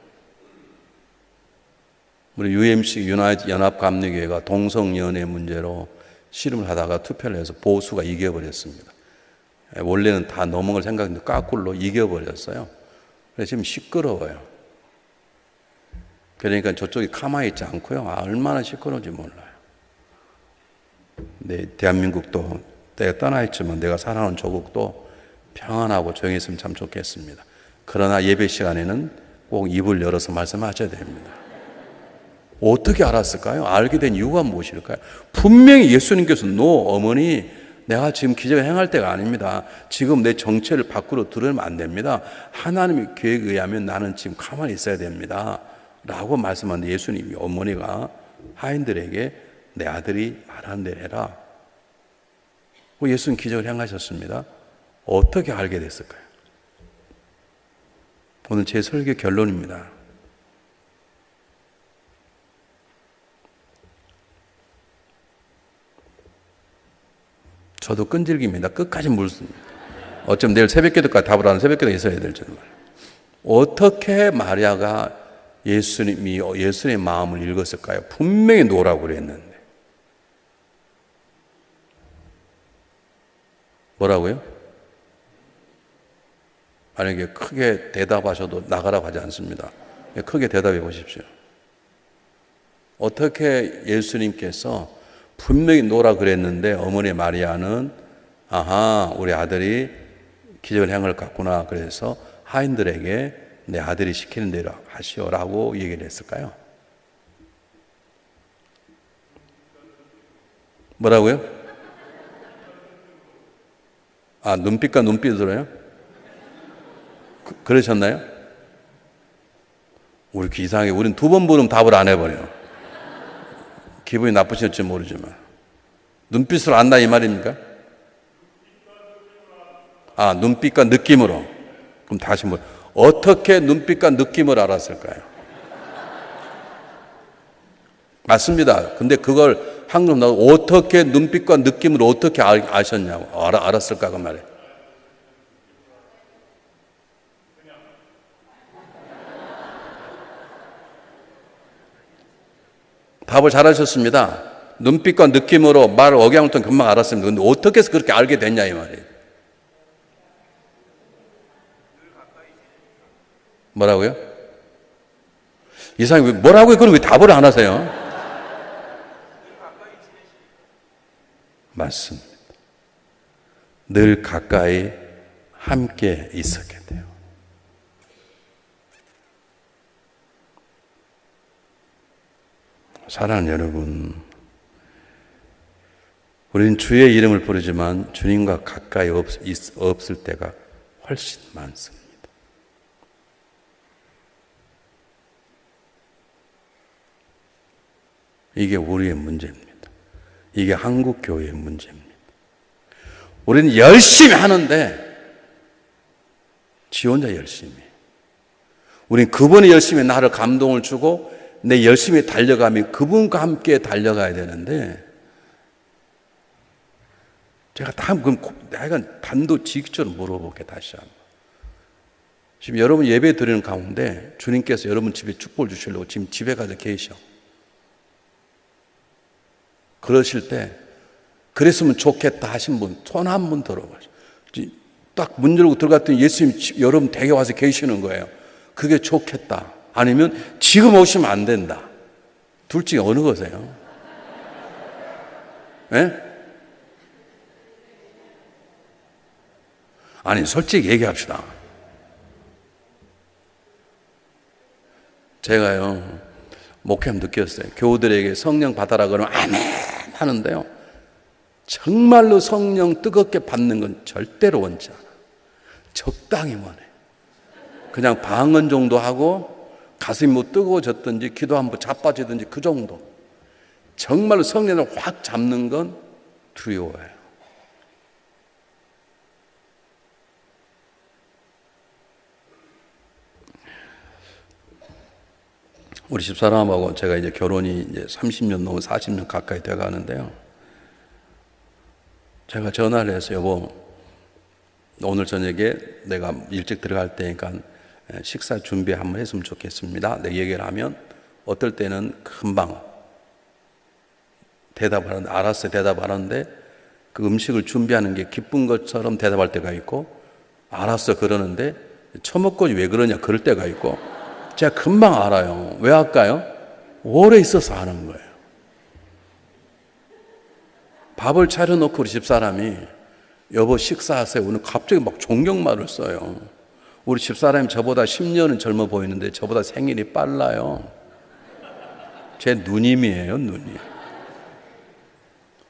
우리 UMC 유나이티드 연합감리교회가 동성연애 문제로 씨름을 하다가 투표를 해서 보수가 이겨버렸습니다. 원래는 다 넘어갈 생각인데 까꿀로 이겨버렸어요. 그래서 지금 시끄러워요. 그러니까 저쪽이 가만히 있지 않고요. 얼마나 시끄러운지 몰라요. 네, 대한민국도 내가 떠나 있지만 내가 살아온 조국도 평안하고 조용했으면 참 좋겠습니다. 그러나 예배 시간에는 꼭 입을 열어서 말씀하셔야 됩니다. 어떻게 알았을까요? 알게 된 이유가 무엇일까요? 분명히 예수님께서 어머니 내가 지금 기적을 행할 때가 아닙니다. 지금 내 정체를 밖으로 드러내면 안 됩니다. 하나님의 계획에 의하면 나는 지금 가만히 있어야 됩니다. 라고 말씀하는데 예수님이 어머니가 하인들에게 내 아들이 말하는 대로 해라. 예수님 기적을 행하셨습니다. 어떻게 알게 됐을까요? 오늘 제 설교 결론입니다. 저도 끈질깁니다. 끝까지 물습니다. 어쩌면 내일 새벽기도까지 답을 하는 새벽기도가 있어야 될 줄만. 어떻게 마리아가 예수님의 마음을 읽었을까요? 분명히 노라고 그랬는데. 뭐라고요? 만약에 크게 대답하셔도 나가라고 하지 않습니다. 크게 대답해 보십시오. 어떻게 예수님께서 분명히 노라 그랬는데 어머니 마리아는 아하, 우리 아들이 기적을 행할 것 같구나. 그래서 하인들에게 내 아들이 시키는 대로 하시오라고 얘기를 했을까요? 뭐라고요? 아, 눈빛과 눈빛으로요? 그러셨나요? 우리 이상하게 우린 두 번 물으면 답을 안 해버려요. 기분이 나쁘실지 모르지만. 눈빛으로 안다 이 말입니까? 아, 눈빛과 느낌으로. 그럼 다시 어떻게 눈빛과 느낌을 알았을까요? 맞습니다. 근데 그걸 한국 나도 어떻게 눈빛과 느낌으로 어떻게 아셨냐고. 알았을까 그 말이에요. 답을 잘하셨습니다. 눈빛과 느낌으로 말을 억양부터 금방 알았습니다. 근데 어떻게 해서 그렇게 알게 됐냐 이 말이에요. 뭐라고요? 이상이 뭐라고요? 그럼 왜 답을 안 하세요? 맞습니다. 늘 가까이 함께 있었게 돼요. 사랑하는 여러분, 우리는 주의 이름을 부르지만 주님과 가까이 없을 때가 훨씬 많습니다. 이게 우리의 문제입니다. 이게 한국 교회의 문제입니다. 우리는 열심히 하는데 지 혼자 열심히. 우리는 그분이 열심히 나를 감동을 주고 내 열심히 달려가면 그분과 함께 달려가야 되는데 제가 내가 단도직입적으로 물어볼게 다시 한번. 지금 여러분 예배 드리는 가운데 주님께서 여러분 집에 축복을 주시려고 지금 집에 가서 계셔. 그러실 때 그랬으면 좋겠다 하신 분 손 한 번 들어보세요. 딱 문 열고 들어갔더니 예수님 여러분 댁에 와서 계시는 거예요. 그게 좋겠다. 아니면 지금 오시면 안 된다. 둘 중에 어느 거세요? 네? 아니 솔직히 얘기합시다. 제가요 목회하면 느꼈어요. 교우들에게 성령 받아라 그러면 아멘 하는데요. 정말로 성령 뜨겁게 받는 건 절대로 원치 않아. 적당히 원해. 그냥 방언 정도 하고 가슴이 뜨거워졌든지 기도 한번 자빠지든지 그 정도. 정말로 성령을 확 잡는 건 두려워요. 우리 집사람하고 제가 이제 결혼이 이제 30년 넘어 40년 가까이 돼 가는데요. 제가 전화를 해서 여보, 오늘 저녁에 내가 일찍 들어갈 테니까 식사 준비 한번 했으면 좋겠습니다. 내가 얘기를 하면 어떨 때는 금방 대답하는데, 알았어요 대답하는데 그 음식을 준비하는 게 기쁜 것처럼 대답할 때가 있고, 알았어 그러는데 처먹고 왜 그러냐 그럴 때가 있고, 제가 금방 알아요. 왜 할까요? 오래 있어서 아는 거예요. 밥을 차려놓고 우리 집사람이 여보 식사하세요. 오늘 갑자기 막 존경말을 써요. 우리 집사람이 저보다 10년은 젊어 보이는데 저보다 생일이 빨라요. 제 누님이에요, 누님.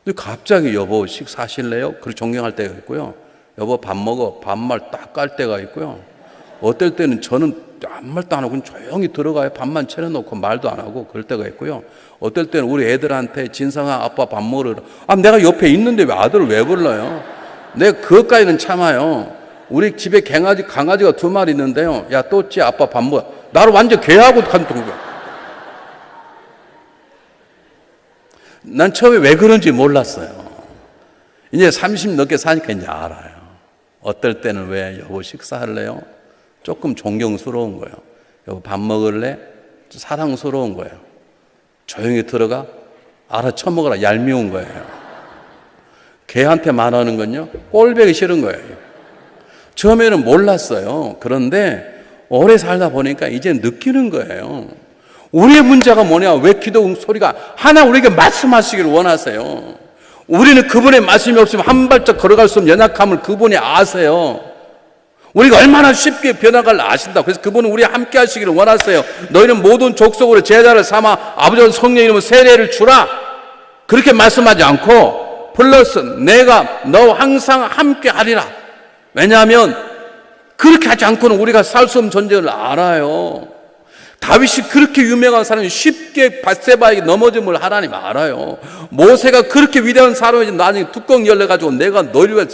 근데 갑자기 여보 식사하실래요? 그렇게 존경할 때가 있고요. 여보 밥 먹어. 밥말 딱 깔 때가 있고요. 어떨 때는 저는 아무 말도 안 하고 조용히 들어가요. 밥만 차려놓고 말도 안 하고 그럴 때가 있고요. 어떨 때는 우리 애들한테 진성아 아빠 밥 먹으러. 아 내가 옆에 있는데 왜 아들을 왜 불러요? 내가 그것까지는 참아요. 우리 집에 강아지가 2마리 있는데요. 야 또찌 아빠 밥 먹어. 나를 완전 개하고 간통 거야. 난 처음에 왜 그런지 몰랐어요. 이제 30 넘게 사니까 이제 알아요. 어떨 때는 왜 여보 식사할래요? 조금 존경스러운 거예요. 여보 밥 먹을래? 사랑스러운 거예요. 조용히 들어가? 알아쳐먹어라. 얄미운 거예요. 걔한테 말하는 건요, 꼴보기 싫은 거예요. 처음에는 몰랐어요. 그런데 오래 살다 보니까 이제 느끼는 거예요. 우리의 문제가 뭐냐? 왜 기도 소리가 하나 우리에게 말씀하시기를 원하세요. 우리는 그분의 말씀이 없으면 한 발짝 걸어갈 수 없는 연약함을 그분이 아세요. 우리가 얼마나 쉽게 변화를 아신다. 그래서 그분은 우리와 함께 하시기를 원하세요. 너희는 모든 족속으로 제자를 삼아 아버지와 성령 이름으로 세례를 주라. 그렇게 말씀하지 않고 플러스 내가 너와 항상 함께 하리라. 왜냐하면 그렇게 하지 않고는 우리가 살 수 없는 존재를 알아요. 다윗이 그렇게 유명한 사람이 쉽게 밧세바에게 넘어짐을 하나님 알아요. 모세가 그렇게 위대한 사람이 나중에 뚜껑 열려가지고 내가 너를 위해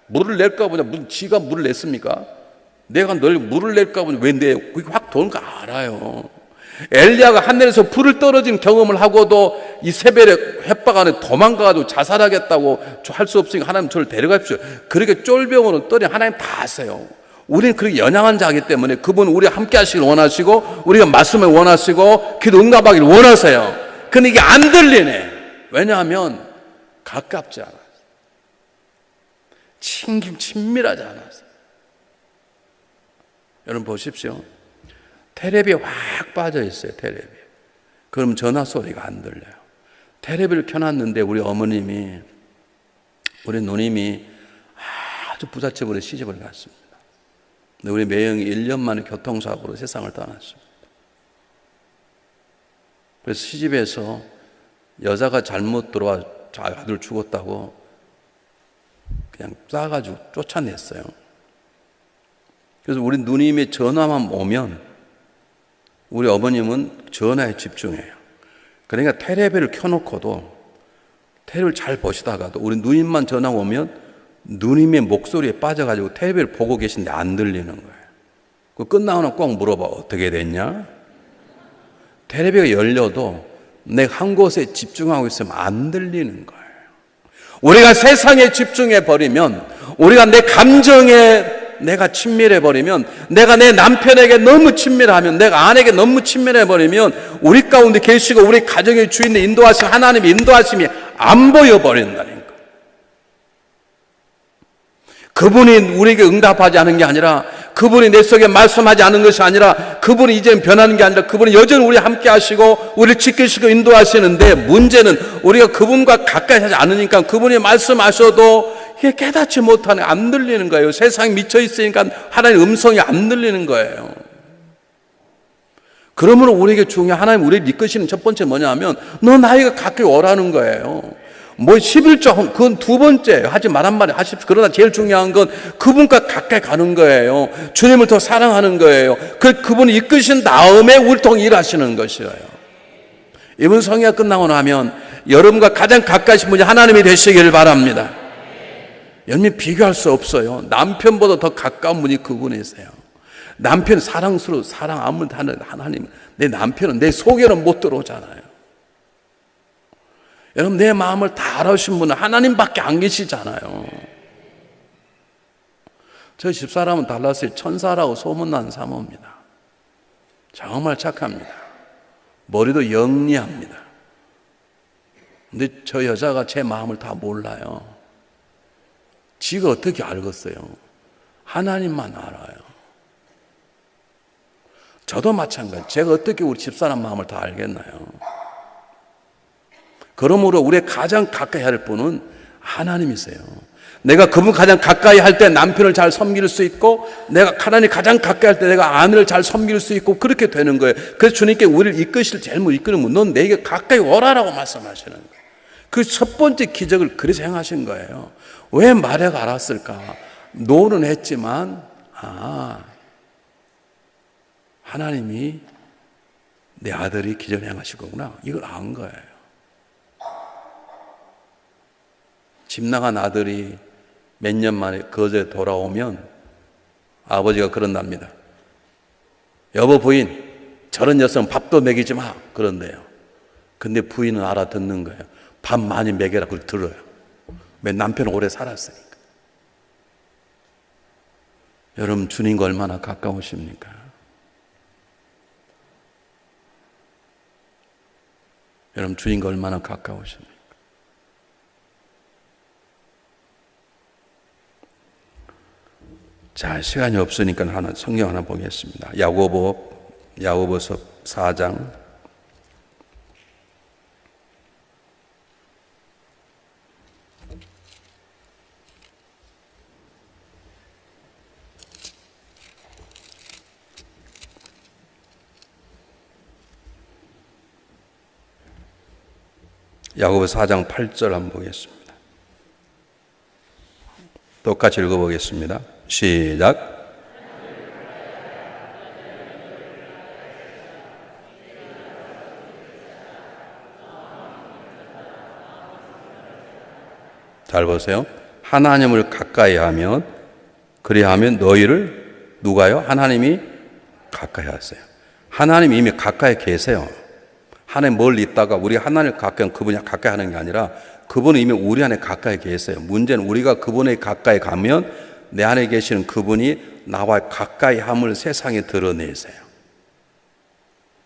물을 낼까 보냐. 무슨 지가 물을 냈습니까? 내가 널 물을 낼까 보냐. 왜 그게 확 도는 거 알아요. 엘리야가 하늘에서 불을 떨어진 경험을 하고도 이 세벨의 햇박 안에 도망가가지고 자살하겠다고 할 수 없으니까 하나님 저를 데려가십시오. 그렇게 쫄병으로 떨어진 하나님 다 아세요. 우리는 그렇게 연약한 자이기 때문에 그분 우리와 함께 하시길 원하시고 우리가 말씀을 원하시고 기도 응답하기를 원하세요. 근데 이게 안 들리네. 왜냐하면 가깝지 않아요. 친밀하지 않았어요. 여러분 보십시오. 텔레비에 확 빠져 있어요. 텔레비. 그럼 전화 소리가 안 들려요. 텔레비를 켜놨는데 우리 어머님이, 우리 누님이 아주 부잣집으로 시집을 갔습니다. 근데 우리 매형이 1년 만에 교통사고로 세상을 떠났습니다. 그래서 시집에서 여자가 잘못 들어와 아들 죽었다고 그냥 싸가지고 쫓아냈어요. 그래서 우리 누님의 전화만 오면 우리 어머님은 전화에 집중해요. 그러니까 텔레비를 켜놓고도 텔레비를 잘 보시다가도 우리 누님만 전화 오면 누님의 목소리에 빠져가지고 텔레비를 보고 계신데 안 들리는 거예요. 그 끝나고는 꼭 물어봐. 어떻게 됐냐? 텔레비가 열려도 내가 한 곳에 집중하고 있으면 안 들리는 거예요. 우리가 세상에 집중해 버리면, 우리가 내 감정에 내가 친밀해 버리면, 내가 내 남편에게 너무 친밀하면, 내가 아내에게 너무 친밀해 버리면 우리 가운데 계시고 우리 가정의 주인의 인도하심, 하나님의 인도하심이 안 보여 버린다는 거예요. 그분이 우리에게 응답하지 않은 게 아니라, 그분이 내 속에 말씀하지 않은 것이 아니라, 그분이 이제는 변하는 게 아니라 그분이 여전히 우리 함께 하시고 우리를 지키시고 인도하시는데, 문제는 우리가 그분과 가까이 하지 않으니까 그분이 말씀하셔도 이게 깨닫지 못하는, 안 들리는 거예요. 세상에 미쳐 있으니까 하나님의 음성이 안 들리는 거예요. 그러므로 우리에게 중요한, 하나님 우리를 이끄시는 첫 번째 뭐냐 하면, 너 나이가 가까이 오라는 거예요. 뭐 11조 그건 두 번째 하지 말한 말이 하십시오. 그러나 제일 중요한 건 그분과 가까이 가는 거예요. 주님을 더 사랑하는 거예요. 그분이 이끄신 다음에 우리 통해 일하시는 것이에요. 이번 성회가 끝나고 나면 여러분과 가장 가까이신 분이 하나님이 되시길 바랍니다. 여러분 비교할 수 없어요. 남편보다 더 가까운 분이 그분이세요. 남편 사랑스러워, 사랑 아무리 하는 하나님, 내 남편은 내 속에는 못 들어오잖아요. 여러분 내 마음을 다 알아주신 분은 하나님밖에 안 계시잖아요. 저 집사람은 달라스의 천사라고 소문난 사모입니다. 정말 착합니다. 머리도 영리합니다. 근데 저 여자가 제 마음을 다 몰라요. 지가 어떻게 알겠어요? 하나님만 알아요. 저도 마찬가지. 제가 어떻게 우리 집사람 마음을 다 알겠나요? 그러므로 우리의 가장 가까이 할 분은 하나님이세요. 내가 그분 가장 가까이 할 때 남편을 잘 섬길 수 있고, 내가 하나님 가장 가까이 할 때 내가 아내를 잘 섬길 수 있고, 그렇게 되는 거예요. 그래서 주님께 우리를 이끄실 제일 못 이끄는 분, 넌 내게 가까이 오라라고 말씀하시는 거예요. 그 첫 번째 기적을 그래서 행하신 거예요. 왜 마리아가 알았을까? 노는 했지만 하나님이 내 아들이 기적을 행하실 거구나, 이걸 안 거예요. 집 나간 아들이 몇 년 만에 거제에 돌아오면 아버지가 그런답니다. 여보 부인, 저런 녀석은 밥도 먹이지 마, 그런데요. 근데 부인은 알아듣는 거예요. 밥 많이 먹여라, 그걸 들어요. 왜? 남편은 오래 살았으니까. 여러분, 주님과 얼마나 가까우십니까? 여러분, 주님과 얼마나 가까우십니까? 자, 시간이 없으니까 성경 하나 보겠습니다. 야고보서 4장 8절 한번 보겠습니다. 똑같이 읽어보겠습니다. 시작. 잘 보세요. 하나님을 가까이 하면, 그리하면 너희를 누가요? 하나님이 가까이 하세요. 하나님이 이미 가까이 계세요. 하나님 멀리 있다가 우리 하나님을 가까이 하면 그분이 가까이 하는 게 아니라 그분은 이미 우리 안에 가까이 계세요. 문제는 우리가 그분에 가까이 가면 내 안에 계시는 그분이 나와 가까이 함을 세상에 드러내세요.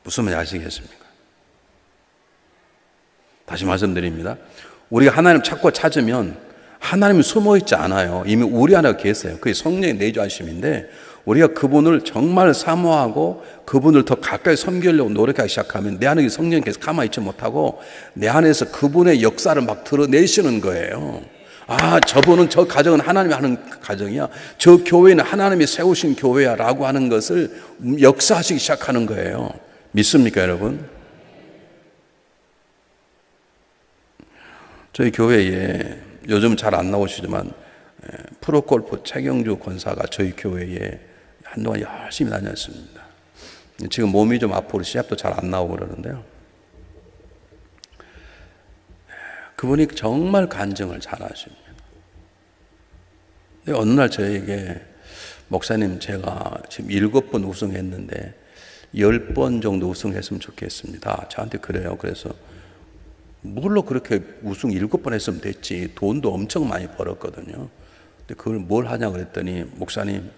무슨 말인지 아시겠습니까? 다시 말씀드립니다. 우리가 하나님 찾고 찾으면 하나님이 숨어있지 않아요. 이미 우리 안에 계세요. 그게 성령의 내주하심인데, 우리가 그분을 정말 사모하고 그분을 더 가까이 섬기려고 노력하기 시작하면 내 안에 성령께서 가만히 있지 못하고 내 안에서 그분의 역사를 막 드러내시는 거예요. 아, 저분은, 저 가정은 하나님이 하는 가정이야, 저 교회는 하나님이 세우신 교회야 라고 하는 것을 역사하시기 시작하는 거예요. 믿습니까, 여러분? 저희 교회에 요즘 잘 안 나오시지만 프로골프 최경주 권사가 저희 교회에 한동안 열심히 다녔습니다. 지금 몸이 좀 아프고 시합도 잘 안 나오고 그러는데요. 그분이 정말 간증을 잘 하십니다. 근데 어느 날 저에게, 목사님, 제가 지금 7번 우승했는데 10번 정도 우승했으면 좋겠습니다. 저한테 그래요. 그래서 뭘로 그렇게 우승 7번 했으면 됐지. 돈도 엄청 많이 벌었거든요. 근데 그걸 뭘 하냐 그랬더니, 목사님,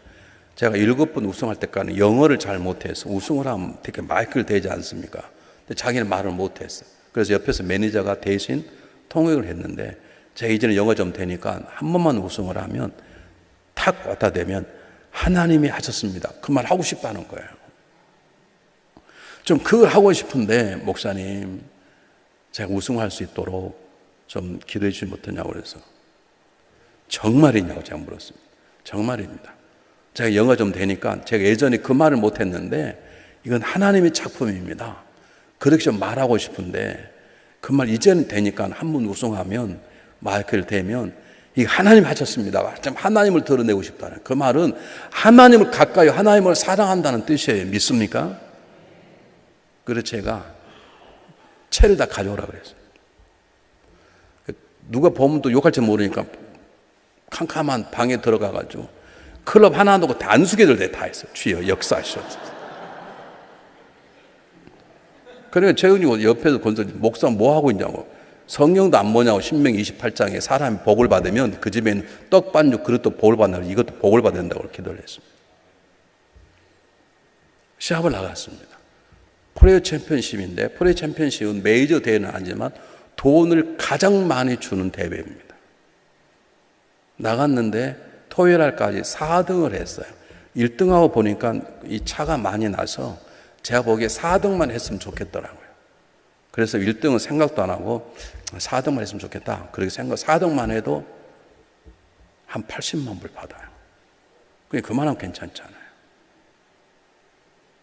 제가 7번 우승할 때까지 영어를 잘 못해서, 우승을 하면 되게 마이크를 대지 않습니까? 근데 자기는 말을 못했어요. 그래서 옆에서 매니저가 대신 통역을 했는데, 제가 이제는 영어 좀 되니까 한 번만 우승을 하면 탁 갖다 대면 하나님이 하셨습니다, 그 말 하고 싶다는 거예요. 좀 그걸 하고 싶은데, 목사님, 제가 우승할 수 있도록 좀 기도해 주지 못하냐고 그래서, 정말이냐고 제가 물었습니다. 정말입니다. 제가 영어 좀 되니까, 제가 예전에 그 말을 못했는데 이건 하나님의 작품입니다, 그렇게 좀 말하고 싶은데 그 말 이제는 되니까 한 번 우승하면, 마이크를 대면 이게 하나님 하셨습니다, 좀 하나님을 드러내고 싶다는, 그 말은 하나님을 가까이, 하나님을 사랑한다는 뜻이에요. 믿습니까? 그래서 제가 채를 다 가져오라 그랬어요. 누가 보면 또 욕할지 모르니까 캄캄한 방에 들어가가지고 클럽 하나 두고 단수계들 다 했어요. 주여 역사하시옵소서. 그러니까 재훈이 옆에서 건설님, 목사 뭐 하고 있냐고, 성령도 안 보냐고. 신명기 28장에 사람이 복을 받으면 그 집에는 떡 반죽 그릇도 복을 받는다고, 이것도 복을 받는다고 기도를 했습니다. 시합을 나갔습니다. 프로야구 챔피언십인데, 프로야구 챔피언십은 메이저 대회는 아니지만 돈을 가장 많이 주는 대회입니다. 나갔는데 토요일 날까지 4등을 했어요. 1등하고 보니까 이 차가 많이 나서 제가 보기에 4등만 했으면 좋겠더라고요. 그래서 1등은 생각도 안 하고 4등만 했으면 좋겠다, 그렇게 생각. 4등만 해도 한 80만 불 받아요. 그만하면 괜찮잖아요.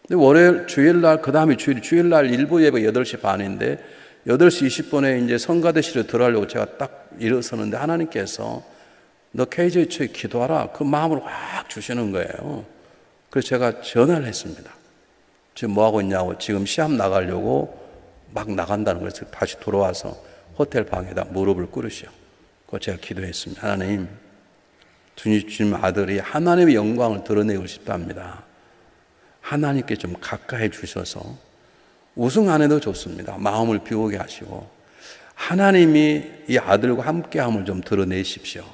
근데 월요일, 주일날, 그 다음에 주일날 일부 예배 8시 반인데 8시 20분에 이제 성가대실에 들어가려고 제가 딱 일어서는데 하나님께서 너 KJ초에 기도하라, 그 마음을 확 주시는 거예요. 그래서 제가 전화를 했습니다. 지금 뭐 하고 있냐고. 지금 시합 나가려고 막 나간다는 거예요. 다시 돌아와서 호텔 방에다 무릎을 꿇으시오. 그거 제가 기도했습니다. 하나님, 주님 아들이 하나님의 영광을 드러내고 싶답니다. 하나님께 좀 가까이 주셔서, 우승 안 해도 좋습니다, 마음을 비우게 하시고 하나님이 이 아들과 함께함을 좀 드러내십시오.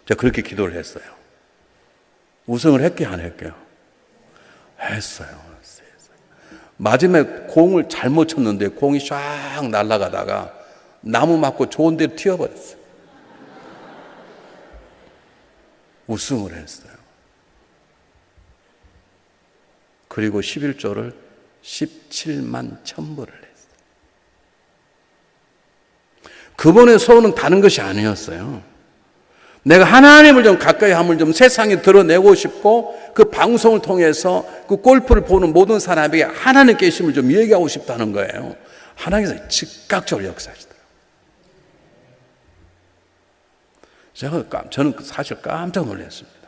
제가 그렇게 기도를 했어요. 우승을 했게 안 했게요? 했어요. 마지막에 공을 잘못 쳤는데 공이 샥 날아가다가 나무 맞고 좋은 데로 튀어버렸어요. 우승을 했어요. 그리고 11조를 17만 1000부를 했어요. 그분의 소원은 다른 것이 아니었어요. 내가 하나님을 좀 가까이 함을 좀 세상에 드러내고 싶고 그 방송을 통해서 그 골프를 보는 모든 사람에게 하나님 계심을 좀 얘기하고 싶다는 거예요. 하나님께서 즉각적으로 역사하시더라고요. 저는 사실 깜짝 놀랐습니다.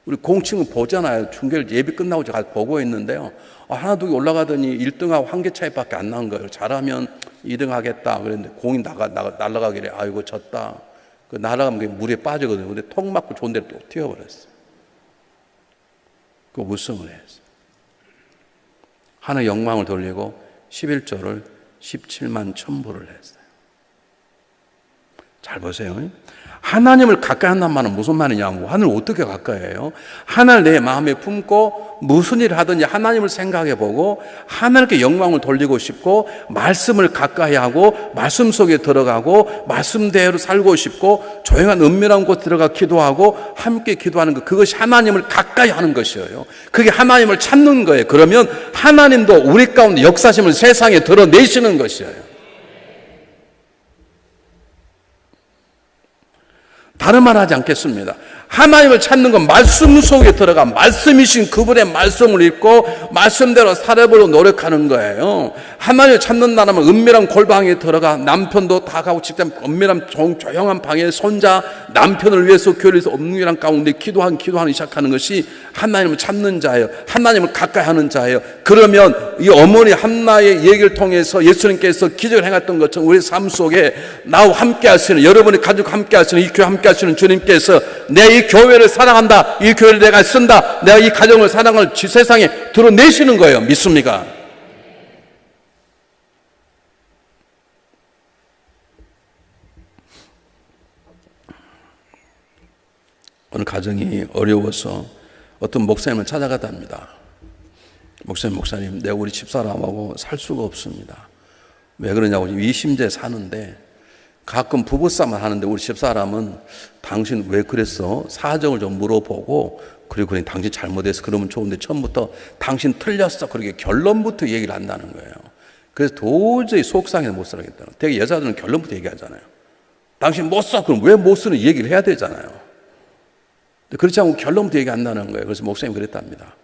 우리 공칭은 보잖아요. 중계를 예비 끝나고 제가 보고 있는데요. 하나 둘 올라가더니 1등하고 한 개 차이밖에 안 난 거예요. 잘하면 2등 하겠다 그랬는데 공이 날아가길래 아이고 졌다. 그 날아가면 물에 빠지거든요. 근데 턱 맞고 좋은 데로 또 튀어버렸어요. 그 우승을 했어요. 하나의 영광을 돌리고 11조를 17만 1000부를 했어요. 잘 보세요. 하나님을 가까이 한다는 말은 무슨 말이냐고. 하나님을 어떻게 가까이 해요? 하나님을 내 마음에 품고 무슨 일을 하든지 하나님을 생각해 보고 하나님께 영광을 돌리고 싶고 말씀을 가까이 하고 말씀 속에 들어가고 말씀대로 살고 싶고 조용한 은밀한 곳 들어가 기도하고 함께 기도하는 것, 그것이 하나님을 가까이 하는 것이에요. 그게 하나님을 찾는 거예요. 그러면 하나님도 우리 가운데 역사심을 세상에 드러내시는 것이에요. 다른 말 하지 않겠습니다. 하나님을 찾는 건 말씀 속에 들어가 말씀이신 그분의 말씀을 읽고 말씀대로 살아보려고 노력하는 거예요. 하나님을 찾는다면 은밀한 골방에 들어가 남편도 다 가고 직접 은밀한 조용한 방에 손자 남편을 위해서 교회에서 은밀한 가운데 기도하기 시작하는 것이 하나님을 찾는 자예요. 하나님을 가까이 하는 자예요. 그러면 이 어머니 한나의 얘기를 통해서 예수님께서 기적을 행했던 것처럼 우리 삶 속에 나와 함께 하시는, 여러분의 가족 함께 하시는, 이 교회 함께 하시는 주님께서 내 이 교회를 사랑한다, 이 교회를 내가 쓴다, 내가 이 가정을 사랑을 세상에 드러내시는 거예요. 믿습니까? 어느 가정이 어려워서 어떤 목사님을 찾아갔답니다. 목사님, 내가 우리 집사람하고 살 수가 없습니다. 왜 그러냐고, 이심제 사는데 가끔 부부싸움을 하는데 우리 집사람은 당신 왜 그랬어? 사정을 좀 물어보고 그리고 그냥 당신 잘못해서 그러면 좋은데 처음부터 당신 틀렸어. 그렇게 결론부터 얘기를 한다는 거예요. 그래서 도저히 속상해서 못 살겠다는 거예요. 되게 여자들은 결론부터 얘기하잖아요. 당신 못 써. 그럼 왜 못 쓰는 얘기를 해야 되잖아요. 그렇지 않고 결론부터 얘기한다는 거예요. 그래서 목사님이 그랬답니다.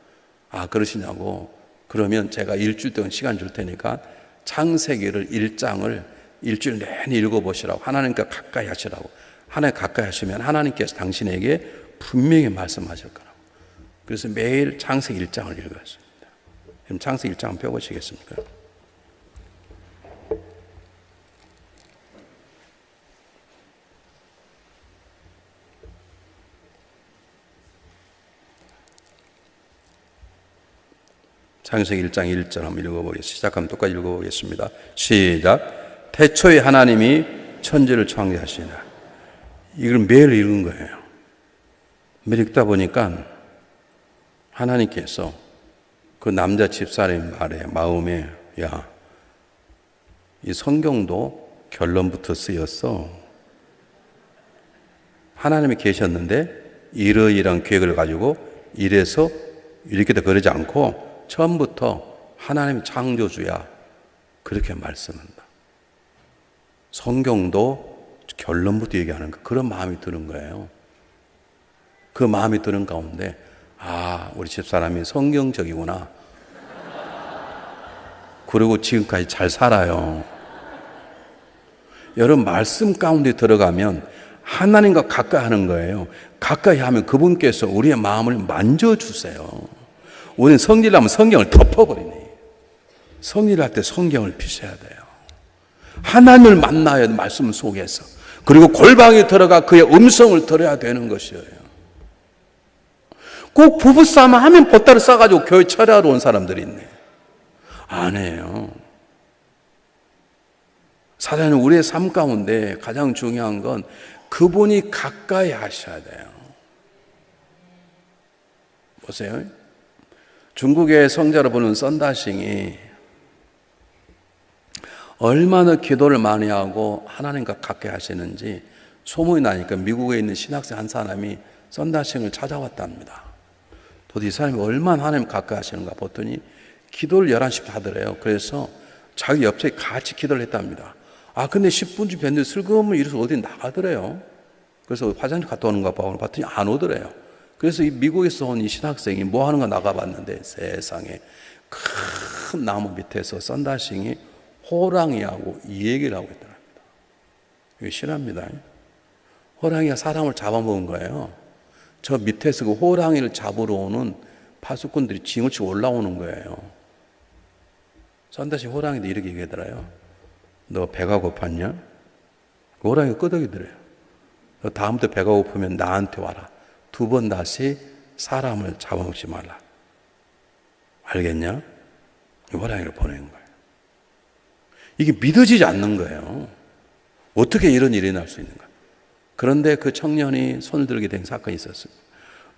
아, 그러시냐고. 그러면 제가 일주일 동안 시간 줄 테니까 창세기를 1장을 일주일 내내 읽어보시라고, 하나님과 가까이 하시라고. 하나님 가까이 하시면 하나님께서 당신에게 분명히 말씀하실 거라고. 그래서 매일 창세기 1장을 읽었습니다. 그럼 창세기 1장 한번 펴보시겠습니까? 창세기 1장 1절 한번 읽어보겠습니다. 시작하면 똑같이 읽어보겠습니다. 시작. 태초에 하나님이 천지를 창조하시니라. 이걸 매일 읽은 거예요. 매일 읽다 보니까 하나님께서 그 남자 집사람 마음에, 야, 이 성경도 결론부터 쓰였어. 하나님이 계셨는데 이러이러한 계획을 가지고 이래서 이렇게도 그러지 않고 처음부터 하나님이 창조주야. 그렇게 말씀한다. 성경도 결론부터 얘기하는 거, 그런 마음이 드는 거예요. 그 마음이 드는 가운데, 아, 우리 집사람이 성경적이구나. 그리고 지금까지 잘 살아요. 여러분, 말씀 가운데 들어가면 하나님과 가까이 하는 거예요. 가까이 하면 그분께서 우리의 마음을 만져주세요. 우리는 성질을 하면 성경을 덮어버리네. 성질을 할 때 성경을 피셔야 돼요. 하나님을 만나야 돼, 말씀 속에서. 그리고 골방에 들어가 그의 음성을 들어야 되는 것이에요. 꼭 부부싸움 하면 보따리 싸가지고 교회 철회하러 온 사람들이 있네. 아니에요. 사장님, 우리의 삶 가운데 가장 중요한 건 그분이 가까이 하셔야 돼요. 보세요. 중국의 성자로 보는 썬다싱이 얼마나 기도를 많이 하고 하나님과 가까이 하시는지 소문이 나니까 미국에 있는 신학생 한 사람이 썬다싱을 찾아왔답니다. 도대체 이 사람이 얼마나 하나님 가까이 하시는가 봤더니 기도를 11시부터 하더래요. 그래서 자기 옆에 같이 기도를 했답니다. 근데 10분쯤 됐는데 슬그머니 일어서 어디 나가더래요. 그래서 화장실 갔다 오는가 봤더니 안 오더래요. 그래서 이 미국에서 온 이 신학생이 뭐 하는가 나가봤는데 세상에 큰 나무 밑에서 썬다싱이 호랑이하고 이 얘기를 하고 있더랍니다. 이게 실합니다. 호랑이가 사람을 잡아먹은 거예요. 저 밑에서 그 호랑이를 잡으러 오는 파수꾼들이 징을 치고 올라오는 거예요. 썬다싱 호랑이도 이렇게 얘기하더라요. 너 배가 고팠냐? 그 호랑이가 끄덕이더래요. 너 다음부터 배가 고프면 나한테 와라. 2번 다시 사람을 잡아먹지 말라. 알겠냐? 호랑이를 보내는 거예요. 이게 믿어지지 않는 거예요. 어떻게 이런 일이 날 수 있는가? 그런데 그 청년이 손을 들게 된 사건이 있었습니다.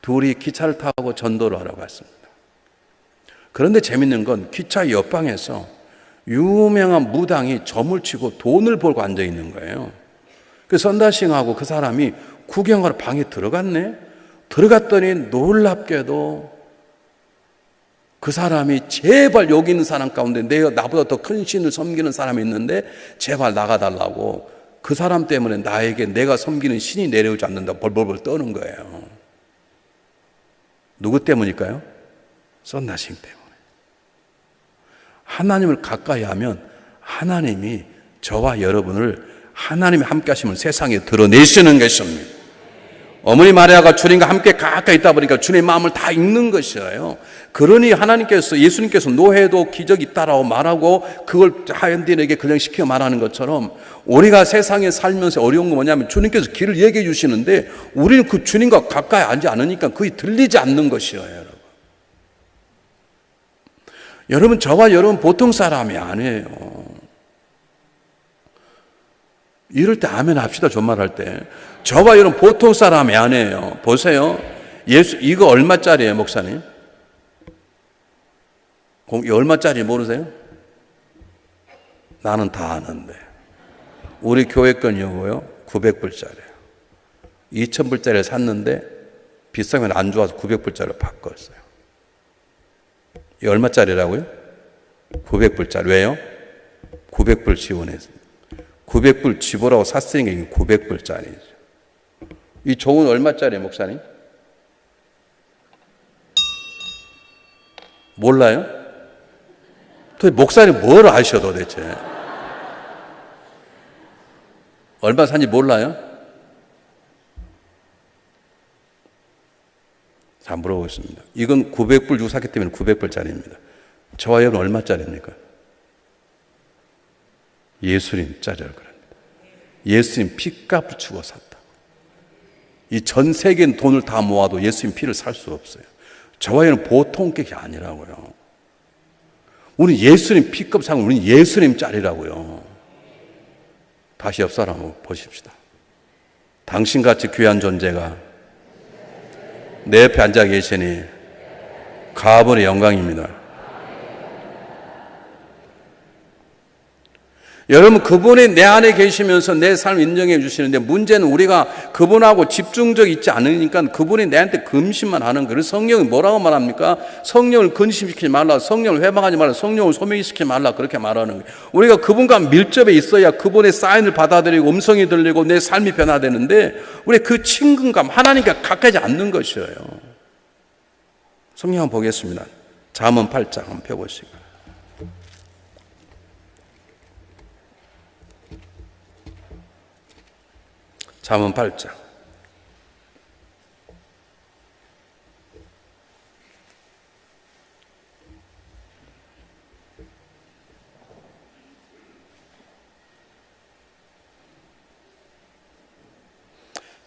둘이 기차를 타고 전도를 하러 갔습니다. 그런데 재밌는 건 기차 옆방에서 유명한 무당이 점을 치고 돈을 벌고 앉아 있는 거예요. 그 썬다싱하고 그 사람이 구경하러 방에 들어갔네? 들어갔더니 놀랍게도 그 사람이 제발 여기 있는 사람 가운데 내가 나보다 더 큰 신을 섬기는 사람이 있는데 제발 나가달라고 그 사람 때문에 나에게 내가 섬기는 신이 내려오지 않는다 벌벌벌 떠는 거예요. 누구 때문일까요? 썬다싱 때문에. 하나님을 가까이 하면 하나님이 저와 여러분을 하나님의 함께 하심을 세상에 드러내시는 것입니다. 어머니 마리아가 주님과 함께 가까이 있다 보니까 주님의 마음을 다 읽는 것이에요. 그러니 예수님께서 노해도 기적이 있다라고 말하고 그걸 하인들에게 그냥 시켜 말하는 것처럼 우리가 세상에 살면서 어려운 건 뭐냐면 주님께서 길을 얘기해 주시는데 우리는 그 주님과 가까이 앉지 않으니까 그게 들리지 않는 것이에요. 여러분 저와 여러분 보통 사람이 아니에요. 이럴 때 아멘 합시다. 존말할 때 저와 여러분 보통 사람이 아니에요. 보세요. 이거 얼마짜리예요 목사님? 얼마짜리 모르세요? 나는 다 아는데 우리 교회 건 요거요 900불짜리예요 2000불짜리를 샀는데 비싸면 안 좋아서 900불짜리로 바꿨어요. 이 얼마짜리라고요? 900불짜리. 왜요? 900불 지원했어요. 900불 지불하고 샀으니까 이게 900불짜리죠. 이 종은 얼마짜리예요, 목사님? 몰라요? 도대체 목사님 뭘 아셔 도대체? 얼마 산지 몰라요? 자, 물어보겠습니다. 이건 900불 주고 샀기 때문에 900불짜리입니다. 저와 여러분 얼마짜리입니까? 예수님 짜리라고 그럽니다. 예수님 피값을 주고 샀다. 이 전 세계는 돈을 다 모아도 예수님 피를 살 수 없어요. 저와 여러분 보통 객이 아니라고요. 우리 예수님 피값 산 우리는 예수님 짜리라고요. 다시 옆 사람 보십시다. 당신같이 귀한 존재가 내 옆에 앉아 계시니 가버의 영광입니다. 여러분 그분이 내 안에 계시면서 내 삶을 인정해 주시는데 문제는 우리가 그분하고 집중적 있지 않으니까 그분이 내한테 금심만 하는 거예요. 성령이 뭐라고 말합니까? 성령을 근심시키지 말라, 성령을 회방하지 말라, 성령을 소멸시키지 말라 그렇게 말하는 거예요. 우리가 그분과 밀접해 있어야 그분의 사인을 받아들이고 음성이 들리고 내 삶이 변화되는데 우리 그 친근감 하나님과 가까이 않는 것이에요. 성경 한번 보겠습니다. 잠언 8장 한번 펴보시고 잠언 8장.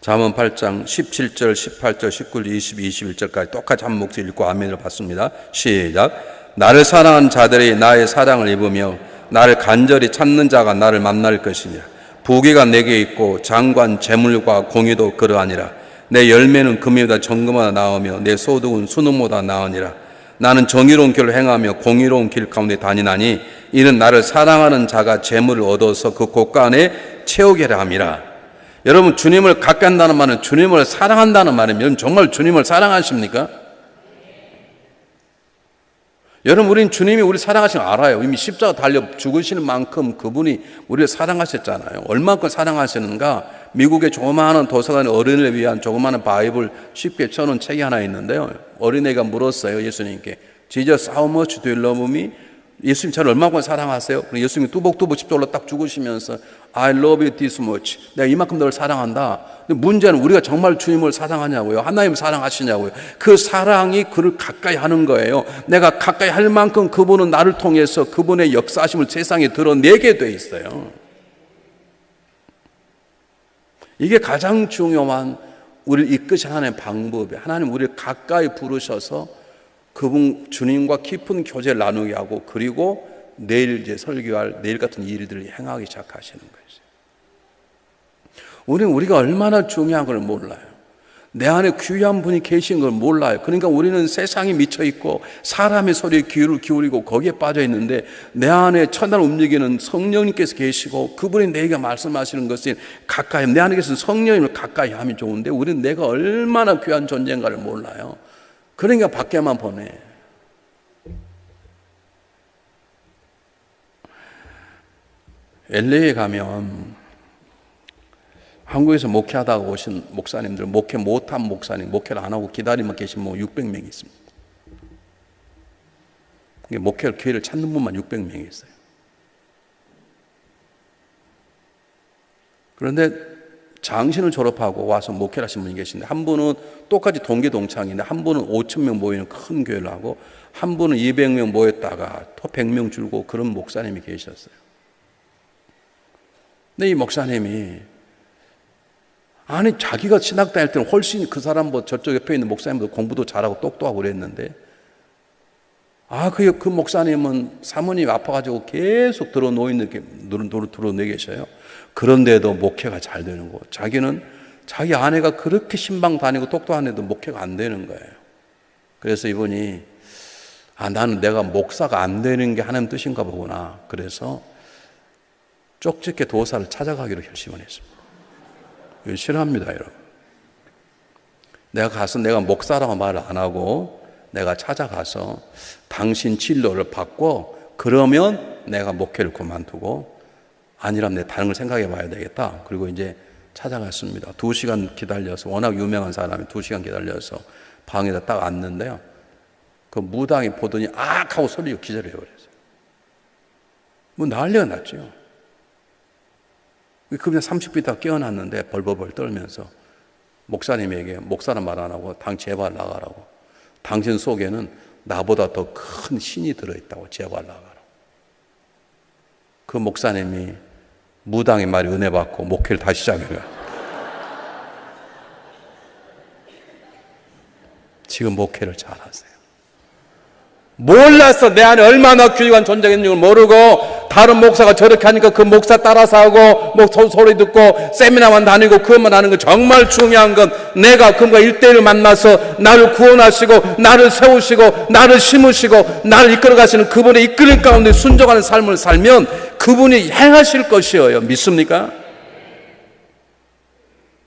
잠언 8장 17절, 18절, 19절, 20, 21절까지 똑같이 한 목소리 읽고 아멘을 받습니다. 시작. 나를 사랑하는 자들이 나의 사랑을 입으며 나를 간절히 찾는 자가 나를 만날 것이냐. 부귀가 내게 있고 장관 재물과 공의도 그러하니라. 내 열매는 금이보다 정금보다 나으며 내 소득은 수능보다 나으니라. 나는 정의로운 길을 행하며 공의로운 길 가운데 다니나니 이는 나를 사랑하는 자가 재물을 얻어서 그 고가 안에 채우게라 함이라. 여러분, 주님을 가까이 한다는 말은 주님을 사랑한다는 말입니다. 여러분, 정말 주님을 사랑하십니까? 여러분, 우린 주님이 우리 사랑하시는 거 알아요. 이미 십자가 달려 죽으시는 만큼 그분이 우리를 사랑하셨잖아요. 얼마큼 사랑하시는가? 미국의 조그마한 도서관에 어린이를 위한 조그마한 바이블 쉽게 쳐놓은 책이 하나 있는데요. 어린애가 물었어요, 예수님께. Jesus, how much do you love me? 예수님 저를 얼마큼 사랑하세요? 예수님이 뚜벅뚜벅 십자가로 딱 죽으시면서 I love you this much. 내가 이만큼 너를 사랑한다. 근데 문제는 우리가 정말 주님을 사랑하냐고요. 하나님을 사랑하시냐고요. 그 사랑이 그를 가까이 하는 거예요. 내가 가까이 할 만큼 그분은 나를 통해서 그분의 역사하심을 세상에 드러내게 돼 있어요. 이게 가장 중요한 우리를 이끄신 하나님의 방법이에요. 하나님 우리를 가까이 부르셔서 그분 주님과 깊은 교제를 나누게 하고, 그리고 내일 이제 설교할 내일 같은 일들을 행하기 시작하시는 거죠. 우리가 얼마나 중요한 걸 몰라요. 내 안에 귀한 분이 계신 걸 몰라요. 그러니까 우리는 세상에 미쳐 있고 사람의 소리에 귀를 기울이고 거기에 빠져 있는데, 내 안에 천당 움직이는 성령님께서 계시고 그분이 내게 말씀하시는 것은 가까이, 내 안에 계신 성령님을 가까이 하면 좋은데 우리는 내가 얼마나 귀한 존재인가를 몰라요. 그러니까 밖에만 보내. LA에 가면 한국에서 목회하다가 오신 목사님들, 목회 못한 목사님, 목회를 안 하고 기다리면 계신 600명이 있습니다. 목회를 기회를 찾는 분만 600명이 있어요. 그런데 장신을 졸업하고 와서 목회를 하신 분이 계신데, 한 분은 똑같이 동기동창인데 한 분은 5,000명 모이는 큰 교회를 하고, 한 분은 200명 모였다가 또 100명 줄고 그런 목사님이 계셨어요. 근데 이 목사님이 자기가 신학 다닐 때는 훨씬 그 사람보다 저쪽 옆에 있는 목사님보다 공부도 잘하고 똑똑하고 그랬는데, 그 목사님은 사모님이 아파가지고 계속 드러내 계셔요. 그런데도 목회가 잘 되는 거. 자기는 자기 아내가 그렇게 신방 다니고 똑똑한데도 목회가 안 되는 거예요. 그래서 이분이 나는 내가 목사가 안 되는 게 하나님 뜻인가 보구나. 그래서 쪽집게 도사를 찾아가기로 결심을 했습니다. 이거 싫어합니다, 여러분. 내가 가서 내가 목사라고 말을 안 하고 내가 찾아가서 당신 진로를 받고, 그러면 내가 목회를 그만두고, 아니라면 내 다른 걸 생각해 봐야 되겠다. 그리고 이제 찾아갔습니다. 2시간 기다려서, 워낙 유명한 사람이 2시간 기다려서 방에다 딱 앉는데요. 그 무당이 보더니 악! 하고 소리가 기절해 버렸어요. 난리가 났죠. 그냥 30분 있다가 깨어났는데 벌벌벌 떨면서 목사님에게, 목사는 말 안 하고 제발 나가라고. 당신 속에는 나보다 더 큰 신이 들어있다고, 제발 나가라고. 그 목사님이 무당의 말에 은혜 받고 목회를 다시 시작해요. 지금 목회를 잘하세요. 몰랐어. 내 안에 얼마나 귀한 존재가 있는 걸 모르고, 다른 목사가 저렇게 하니까 그 목사 따라서 하고, 소리 듣고 세미나만 다니고 그것만 하는 거. 정말 중요한 건 내가 그분과 1대1을 만나서 나를 구원하시고 나를 세우시고 나를 심으시고 나를 이끌어 가시는 그분의 이끌림 가운데 순종하는 삶을 살면 그분이 행하실 것이에요. 믿습니까?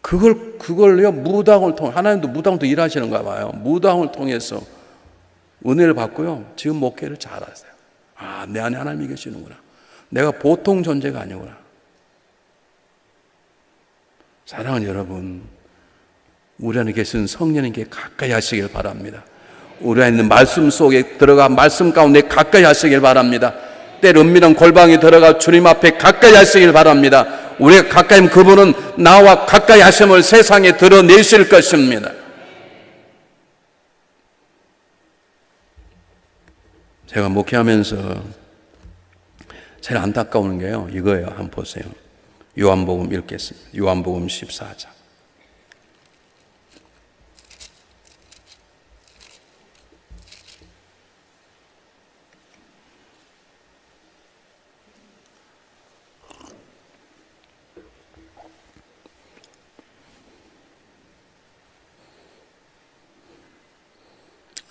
그걸요, 무당을 통해, 하나님도 무당도 일하시는가 봐요. 무당을 통해서 은혜를 받고요, 지금 목회를 잘하세요. 내 안에 하나님이 계시는구나. 내가 보통 존재가 아니구나. 사랑하는 여러분, 우리 안에 계신 성령님께 가까이 하시길 바랍니다. 우리 안에 있는 말씀 속에 들어가 말씀 가운데 가까이 하시길 바랍니다. 때 은밀한 골방에 들어가 주님 앞에 가까이 하시길 바랍니다. 우리가 가까이 하면 그분은 나와 가까이 하심을 세상에 드러내실 것입니다. 제가 목회하면서 제일 안타까운 게요, 이거예요. 한번 보세요. 요한복음 읽겠습니다. 요한복음 14장.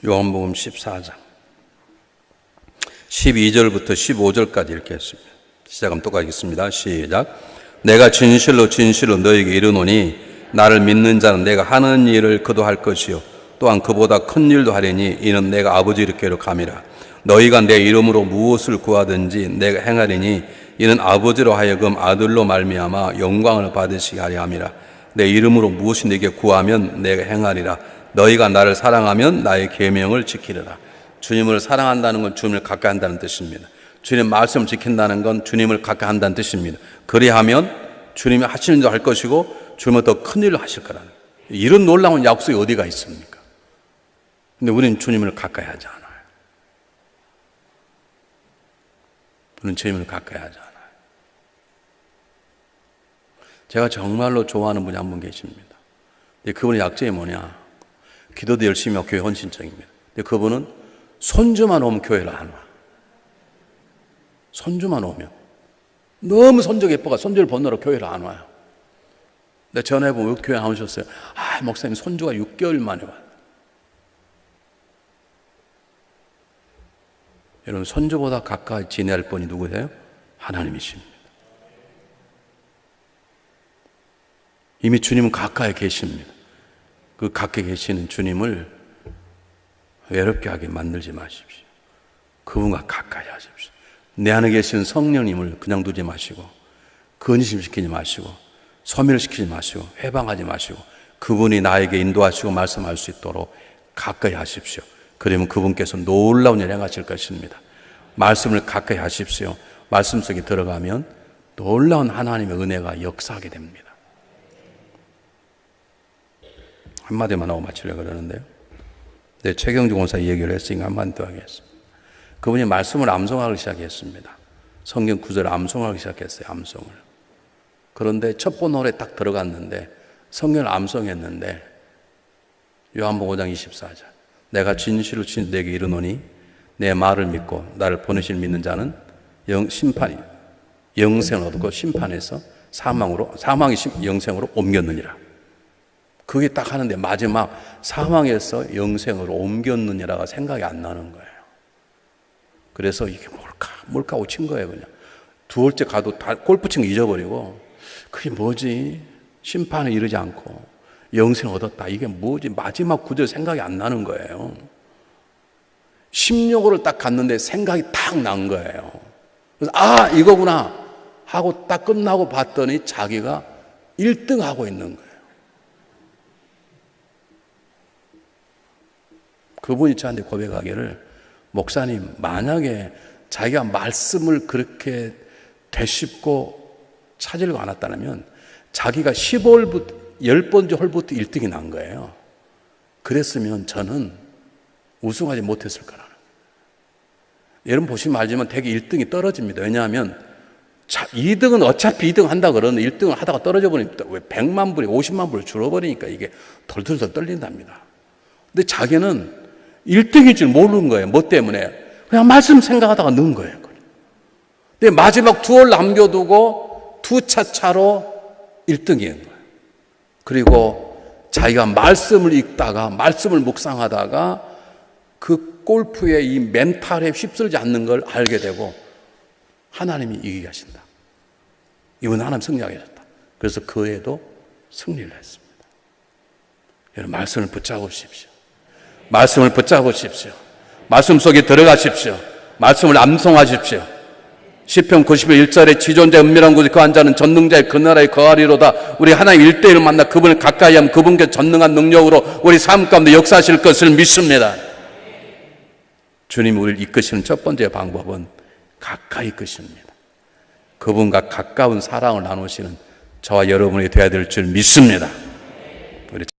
요한복음 14장 12절부터 15절까지 읽겠습니다. 시작하면 똑같겠습니다. 시작. 내가 진실로 진실로 너에게 이르노니 나를 믿는 자는 내가 하는 일을 그도 할 것이요 또한 그보다 큰 일도 하리니 이는 내가 아버지께로 감이라. 너희가 내 이름으로 무엇을 구하든지 내가 행하리니 이는 아버지로 하여금 아들로 말미암아 영광을 받으시게 하려 함이라. 내 이름으로 무엇이 네게 구하면 내가 행하리라. 너희가 나를 사랑하면 나의 계명을 지키리라. 주님을 사랑한다는 건 주님을 가까이 한다는 뜻입니다. 주님 말씀을 지킨다는 건 주님을 가까이 한다는 뜻입니다. 그리하면 주님이 하시는 일도 할 것이고 주님은 더 큰 일을 하실 거라는 거예요. 이런 놀라운 약속이 어디가 있습니까? 근데 우리는 주님을 가까이 하지 않아요. 우리는 주님을 가까이 하지 않아요. 제가 정말로 좋아하는 분이 한 분 계십니다. 근데 그분의 약점이 뭐냐? 기도도 열심히 하고 교회 헌신적입니다. 근데 그분은 손주만 오면 교회를 안 와. 손주만 오면. 너무 손주가 예뻐가 손주를 보느라 교회를 안 와요. 근데 전화해보면 왜 교회 안 오셨어요? 아, 목사님 손주가 6개월 만에 와요. 여러분, 손주보다 가까이 지내야 할 분이 누구세요? 하나님이십니다. 이미 주님은 가까이 계십니다. 그 가까이 계시는 주님을 외롭게 하게 만들지 마십시오. 그분과 가까이 하십시오. 내 안에 계시는 성령님을 그냥 두지 마시고 근심시키지 마시고 소멸시키지 마시고 해방하지 마시고 그분이 나에게 인도하시고 말씀할 수 있도록 가까이 하십시오. 그러면 그분께서 놀라운 일 행하실 것입니다. 말씀을 가까이 하십시오. 말씀 속에 들어가면 놀라운 하나님의 은혜가 역사하게 됩니다. 한마디만 하고 마치려고 그러는데요. 네, 최경주 권사 얘기를 했으니까 한마디 더 하겠습니다. 그분이 말씀을 암송하기 시작했습니다. 성경 구절을 암송하기 시작했어요. 암송을. 그런데 첫 번 홀에 딱 들어갔는데 성경을 암송했는데 요한복음 5장 24절 내가 진실로 내게 이르노니 내 말을 믿고 나를 보내실 믿는 자는 영생을 얻고 심판에서 사망이 영생으로 옮겼느니라. 그게 딱 하는데 마지막 사망에서 영생으로 옮겼느니라가 생각이 안 나는 거예요. 그래서 이게 뭘까 오친 거예요. 그냥 두월째 가도 다 골프 친 거 잊어버리고 그게 뭐지? 심판에 이르지 않고 영생을 얻었다. 이게 뭐지? 마지막 구절 생각이 안 나는 거예요. 16호를 딱 갔는데 생각이 탁 난 거예요. 그래서 이거구나 하고 딱 끝나고 봤더니 자기가 1등 하고 있는 거예요. 그분이 저한테 고백하기를 목사님 만약에 자기가 말씀을 그렇게 되씹고 찾으려고 안 왔다면 자기가 10번째 홀부터 1등이 난 거예요. 그랬으면 저는 우승하지 못했을 거라는 거예요. 여러분 보시면 알지만 되게 1등이 떨어집니다. 왜냐하면 2등은 어차피 2등 한다 그러는데 1등을 하다가 떨어져 버리니까 왜 100만 불이 50만 불을 줄어버리니까 이게 덜덜덜 떨린답니다. 근데 자기는 1등일 줄 모르는 거예요. 뭐 때문에? 그냥 말씀 생각하다가 넣은 거예요. 근데 마지막 2홀 남겨두고 2차 차로 1등인 거예요. 그리고 자기가 말씀을 읽다가 말씀을 묵상하다가 그 골프의 이 멘탈에 휩쓸지 않는 걸 알게 되고 하나님이 이기게 하신다. 이번 하나님 승리하게 하셨다. 그래서 그 해도 승리를 했습니다. 여러분 말씀을 붙잡으십시오. 말씀을 붙잡으십시오. 말씀 속에 들어가십시오. 말씀을 암송하십시오. 시편 91절에 지존자의 은밀한 곳에 거한 자는 전능자의 그 나라에 거하리로다. 우리 하나님 1대1을 만나 그분을 가까이 하면 그분께 전능한 능력으로 우리 삶 가운데 역사하실 것을 믿습니다. 주님이 우리를 이끄시는 첫 번째 방법은 가까이 이끄십니다. 그분과 가까운 사랑을 나누시는 저와 여러분이 되어야 될 줄 믿습니다.